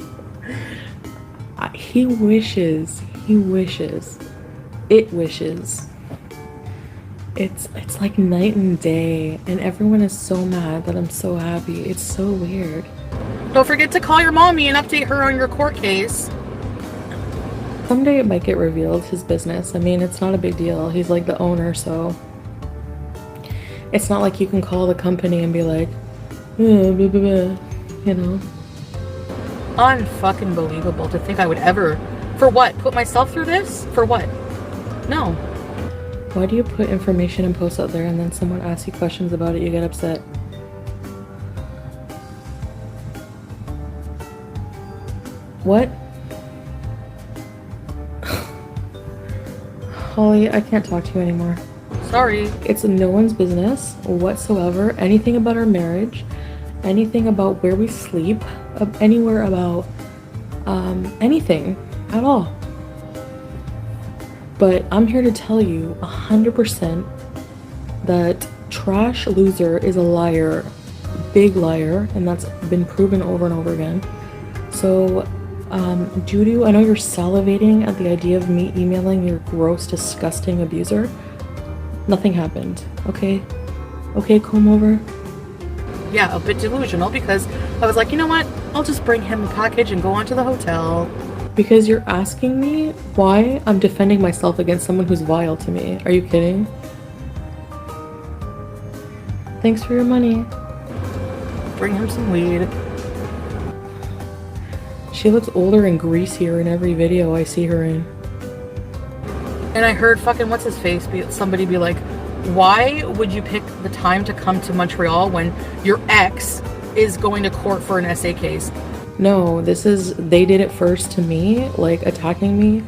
He wishes. It wishes. It's like night and day, and everyone is so mad that I'm so happy. It's so weird. Don't forget to call your mommy and update her on your court case. Someday it might get revealed, his business. I mean, it's not a big deal. He's like the owner, so it's not like you can call the company and be like, blah, blah, blah, you know. Unfucking believable to think I would ever, for what? Put myself through this? For what? No. Why do you put information and posts out there and then someone asks you questions about it, you get upset? What? Holly, I can't talk to you anymore. Sorry. It's no one's business whatsoever. Anything about our marriage, anything about where we sleep, anywhere about anything at all. But I'm here to tell you 100% that trash loser is a liar, big liar, and that's been proven over and over again. So Judu, I know you're salivating at the idea of me emailing your gross, disgusting abuser. Nothing happened, okay? Okay, comb over. yeah, a bit delusional because I was like, you know what? I'll just bring him a package and go on to the hotel. Because you're asking me why I'm defending myself against someone who's vile to me. Are you kidding? Thanks for your money. Bring him some weed. She looks older and greasier in every video I see her in. And I heard fucking what's his face somebody be like, why would you pick the time to come to Montreal when your ex is going to court for an SA case? No, they did it first to me, like attacking me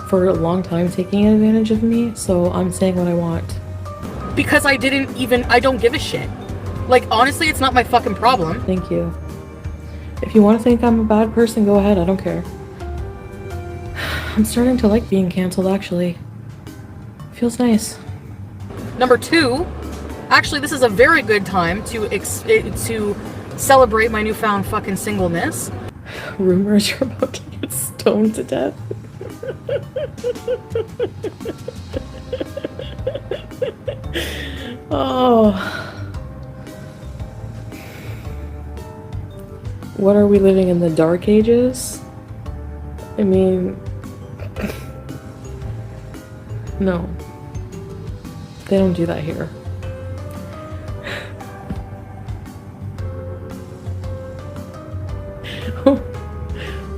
for a long time, taking advantage of me, so I'm saying what I want. Because I don't give a shit. Like, honestly, it's not my fucking problem. Thank you. If you want to think I'm a bad person, go ahead, I don't care. I'm starting to like being canceled, actually. Feels nice. Number 2, actually this is a very good time to celebrate my newfound fucking singleness. Rumors are about to get stoned to death. Oh. What are we living in the dark ages? I mean, no. They don't do that here.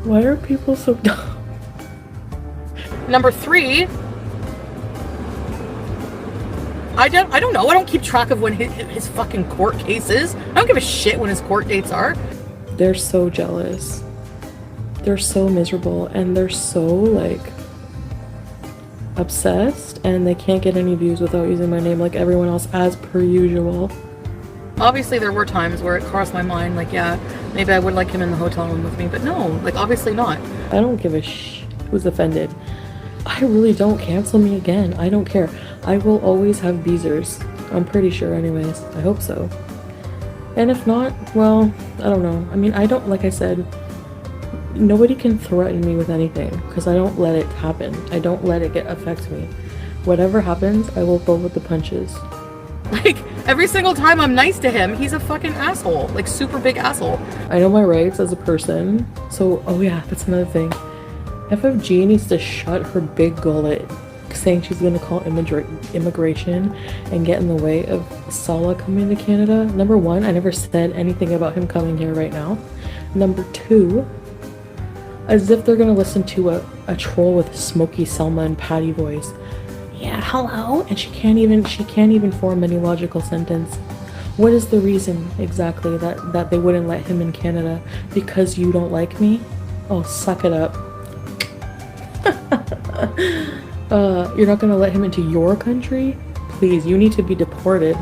Why are people so dumb? Number 3. I don't know. I don't keep track of when his fucking court case is. I don't give a shit when his court dates are. They're so jealous. They're so miserable and they're so like obsessed and they can't get any views without using my name like everyone else as per usual. Obviously there were times where it crossed my mind like, yeah, maybe I would like him in the hotel room with me, but no, like obviously not. I don't give a who's offended. I really don't. Cancel me again. I don't care. I will always have Beezers. I'm pretty sure anyways. I hope so. And if not, well, I don't know. I mean, like I said, nobody can threaten me with anything because I don't let it happen. I don't let it affect me. Whatever happens, I will go with the punches. Like, every single time I'm nice to him, he's a fucking asshole. Like, super big asshole. I know my rights as a person. So, oh yeah, that's another thing. FFG needs to shut her big gullet saying she's going to call immigration and get in the way of Salah coming to Canada. Number 1, I never said anything about him coming here right now. Number 2, as if they're going to listen to a troll with Smokey, Selma, and Patty voice. Yeah, hello? And she can't even form any logical sentence. What is the reason exactly that they wouldn't let him in Canada? Because you don't like me? Oh, suck it up. You're not gonna let him into your country? Please, you need to be deported.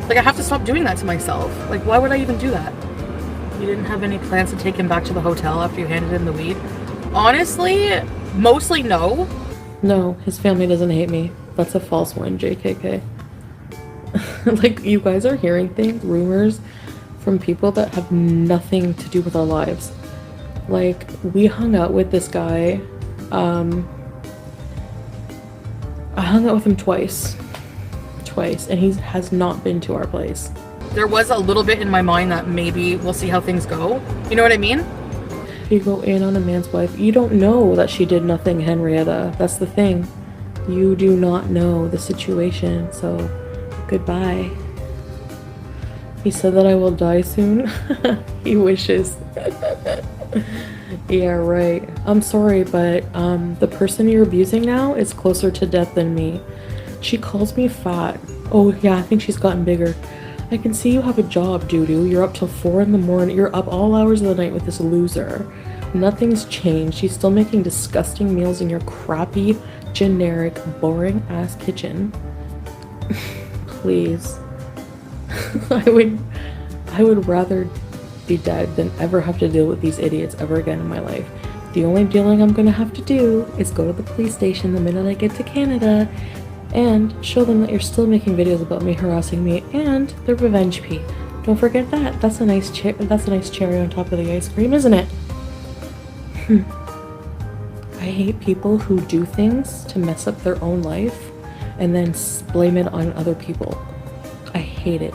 Like, I have to stop doing that to myself. Like, why would I even do that? You didn't have any plans to take him back to the hotel after you handed him the weed? Honestly, mostly no. No, his family doesn't hate me. That's a false one, JKK. Like, you guys are hearing things, rumors, from people that have nothing to do with our lives. Like, we hung out with this guy, I hung out with him twice, and he has not been to our place. There was a little bit in my mind that maybe we'll see how things go. You know what I mean? You go in on a man's wife. You don't know that she did nothing, Henrietta. That's the thing. You do not know the situation, so goodbye. He said that I will die soon. He wishes. Yeah, right. I'm sorry, but the person you're abusing now is closer to death than me. She calls me fat. Oh yeah, I think she's gotten bigger. I can see you have a job, doo-doo. You're up till 4 in the morning. You're up all hours of the night with this loser. Nothing's changed. She's still making disgusting meals in your crappy, generic, boring-ass kitchen. Please. I would rather be dead than ever have to deal with these idiots ever again in my life. The only dealing I'm gonna have to do is go to the police station the minute I get to Canada and show them that you're still making videos about me harassing me and the revenge pee. Don't forget that. That's a nice cherry on top of the ice cream, isn't it? I hate people who do things to mess up their own life and then blame it on other people. I hate it.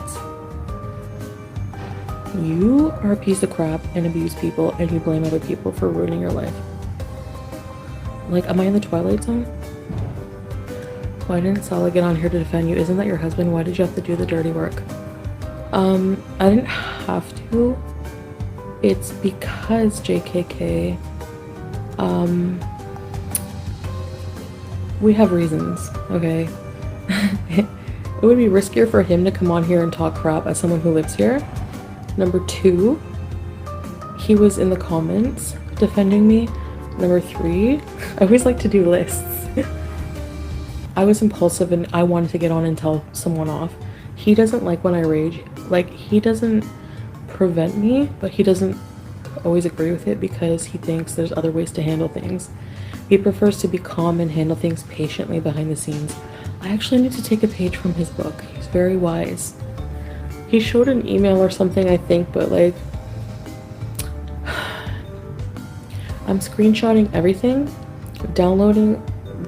You are a piece of crap and abuse people, and you blame other people for ruining your life. Like, am I in the Twilight Zone? Why didn't Salah get on here to defend you? Isn't that your husband? Why did you have to do the dirty work? I didn't have to. It's because JKK, we have reasons, okay? It would be riskier for him to come on here and talk crap as someone who lives here. Number 2, he was in the comments defending me. Number 3, I always like to do lists. I was impulsive and I wanted to get on and tell someone off. He doesn't like when I rage. Like, he doesn't prevent me, but he doesn't always agree with it because he thinks there's other ways to handle things. He prefers to be calm and handle things patiently behind the scenes. I actually need to take a page from his book. He's very wise. He showed an email or something, I think, but like, I'm screenshotting everything, downloading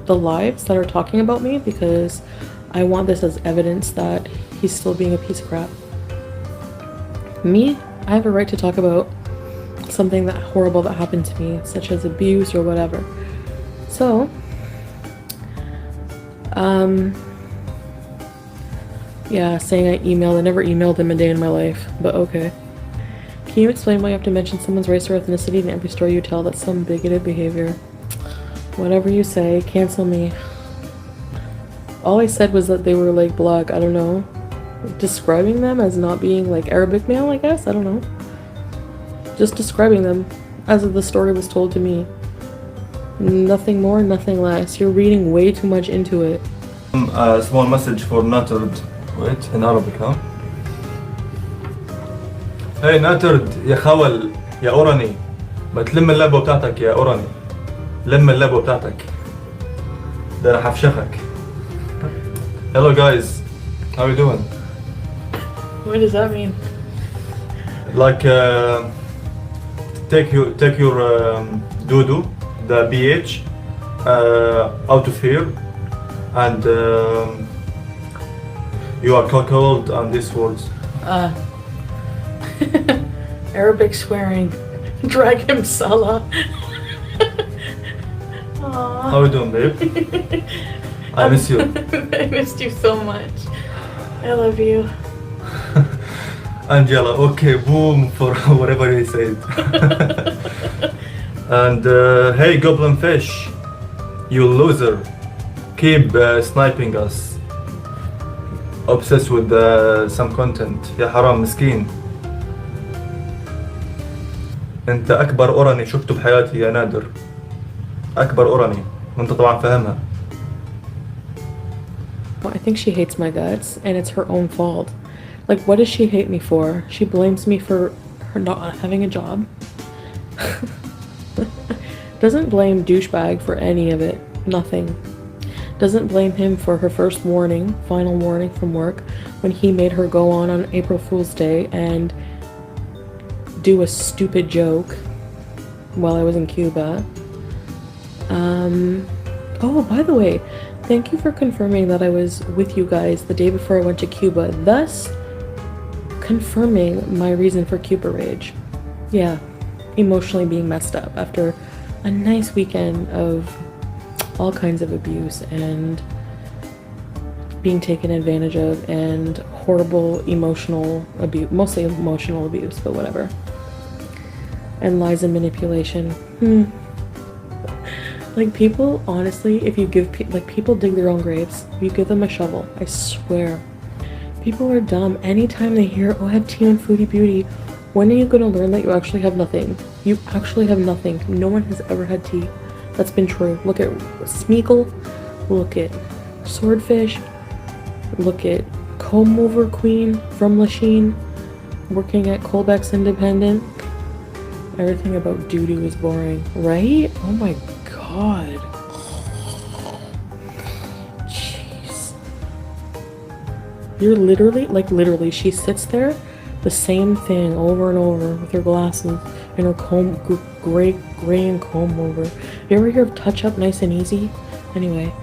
the lives that are talking about me because I want this as evidence that he's still being a piece of crap. Me, I have a right to talk about something that horrible that happened to me, such as abuse or whatever. So, yeah, saying I never emailed him a day in my life, but okay. Can you explain why you have to mention someone's race or ethnicity in every story you tell? That's some bigoted behavior. Whatever you say, cancel me. All I said was that they were like black, I don't know. Describing them as not being like Arabic male, I guess, I don't know. Just describing them as the story was told to me. Nothing more, nothing less. You're reading way too much into it. A small message for Nader. Wait, in Arabic, huh? Hey Nader, يا خول يا أوراني ما تلم اللعبة بتاعتك يا أوراني لم اللعبة بتاعتك ده أنا حفشخك. Hello guys, how you doing? What does that mean? Like take your doo-doo, the pH out of here, and you are called on these words. Arabic swearing. Drag him, Salah. How you doing, babe? I miss you. I missed you so much. I love you. Angela, okay, boom for whatever he said. And hey, goblin fish, you loser, keep sniping us. Obsessed with some content. يا حرام مسكين. انت اكبر اوراني شفته بحياتي يا نادر. اكبر اوراني وانت طبعا فاهمها. I think she hates my guts and it's her own fault. Like, what does she hate me for? She blames me for her not having a job. Doesn't blame douchebag for any of it. Nothing. Doesn't blame him for her first final warning from work when he made her go on April Fool's Day and do a stupid joke while I was in Cuba. Oh, by the way, thank you for confirming that I was with you guys the day before I went to Cuba, thus confirming my reason for Cuba rage. Yeah, emotionally being messed up after a nice weekend of all kinds of abuse and being taken advantage of and horrible emotional abuse, mostly emotional abuse, but whatever. And lies and manipulation. Like, people, honestly, if you give people dig their own graves. If you give them a shovel, I swear. People are dumb. Anytime they hear, oh, I have tea and Foodie Beauty, when are you going to learn that you actually have nothing? You actually have nothing. No one has ever had tea. That's been true. Look at Smeagol. Look at Swordfish. Look at Comb Mover Queen from Lachine. Working at Colbeck's Independent. Everything about doo-doo is boring, right? Oh my god. Jeez. You're literally, she sits there, the same thing over and over with her glasses and her comb, gray and comb over. You ever hear of touch up nice and easy? Anyway,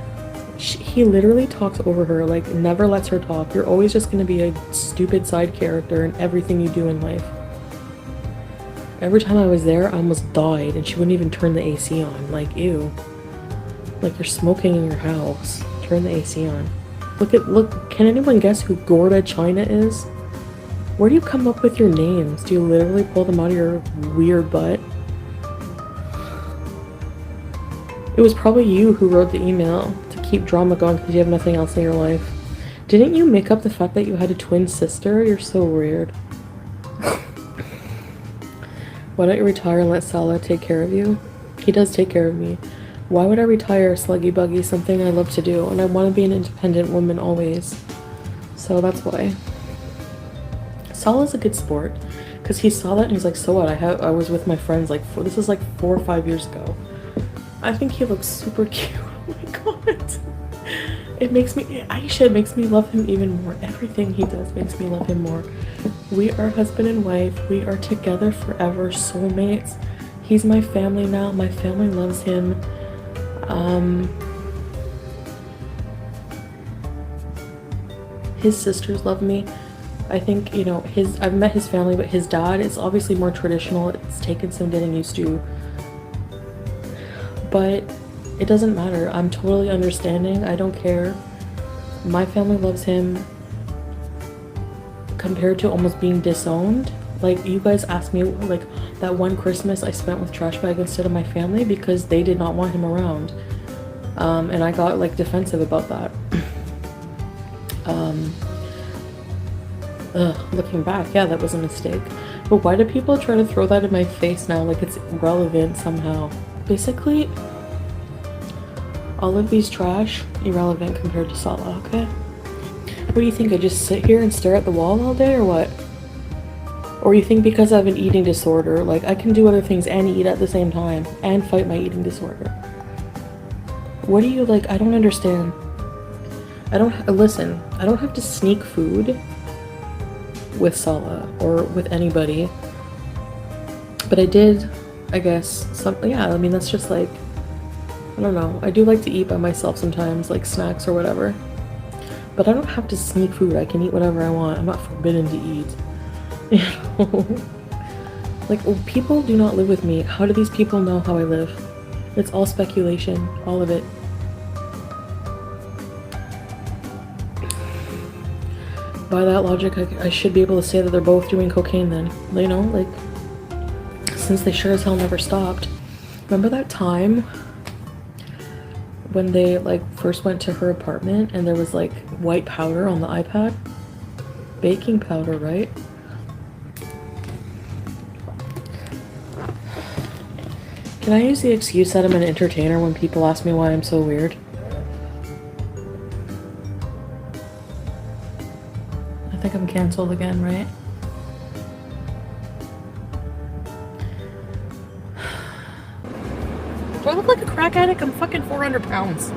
he literally talks over her, like, never lets her talk. You're always just gonna be a stupid side character in everything you do in life. Every time I was there, I almost died, and she wouldn't even turn the AC on. Like, ew. Like, you're smoking in your house. Turn the AC on. Look, can anyone guess who Gorda China is? Where do you come up with your names? Do you literally pull them out of your weird butt? It was probably you who wrote the email to keep drama going because you have nothing else in your life. Didn't you make up the fact that you had a twin sister? You're so weird. Why don't you retire and let Salah take care of you? He does take care of me. Why would I retire, sluggy buggy? Something I love to do, and I want to be an independent woman always. So that's why. Salah's a good sport because he saw that and he's like, so what? I was with my friends like this is like 4 or 5 years ago. I think he looks super cute. Oh my god. It makes me love him even more. Everything he does makes me love him more. We are husband and wife. We are together forever, soulmates. He's my family now. My family loves him. His sisters love me. I think, you know, I've met his family, but his dad is obviously more traditional. It's taken some getting used to. But it doesn't matter. I'm totally understanding. I don't care. My family loves him compared to almost being disowned. Like, you guys asked me, like, that one Christmas I spent with Trash Bag instead of my family because they did not want him around. And I got, like, defensive about that. Looking back, yeah, that was a mistake. But why do people try to throw that in my face now like it's relevant somehow? Basically, all of these trash, irrelevant compared to Salah, okay? What do you think, I just sit here and stare at the wall all day or what? Or you think because I have an eating disorder, like I can do other things and eat at the same time and fight my eating disorder? What do you, like, I don't understand. Listen, I don't have to sneak food with Salah or with anybody. But I did, I guess, yeah, I mean, that's just like, I don't know. I do like to eat by myself sometimes, like snacks or whatever. But I don't have to sneak food. I can eat whatever I want. I'm not forbidden to eat. You know? Like, people do not live with me. How do these people know how I live? It's all speculation. All of it. By that logic, I should be able to say that they're both doing cocaine then. You know, like, since they sure as hell never stopped. Remember that time when they, like, first went to her apartment and there was, like, white powder on the iPad? Baking powder, right? Can I use the excuse that I'm an entertainer when people ask me why I'm so weird? I think I'm canceled again, right? Do I look like a crack addict? I'm fucking 400 pounds.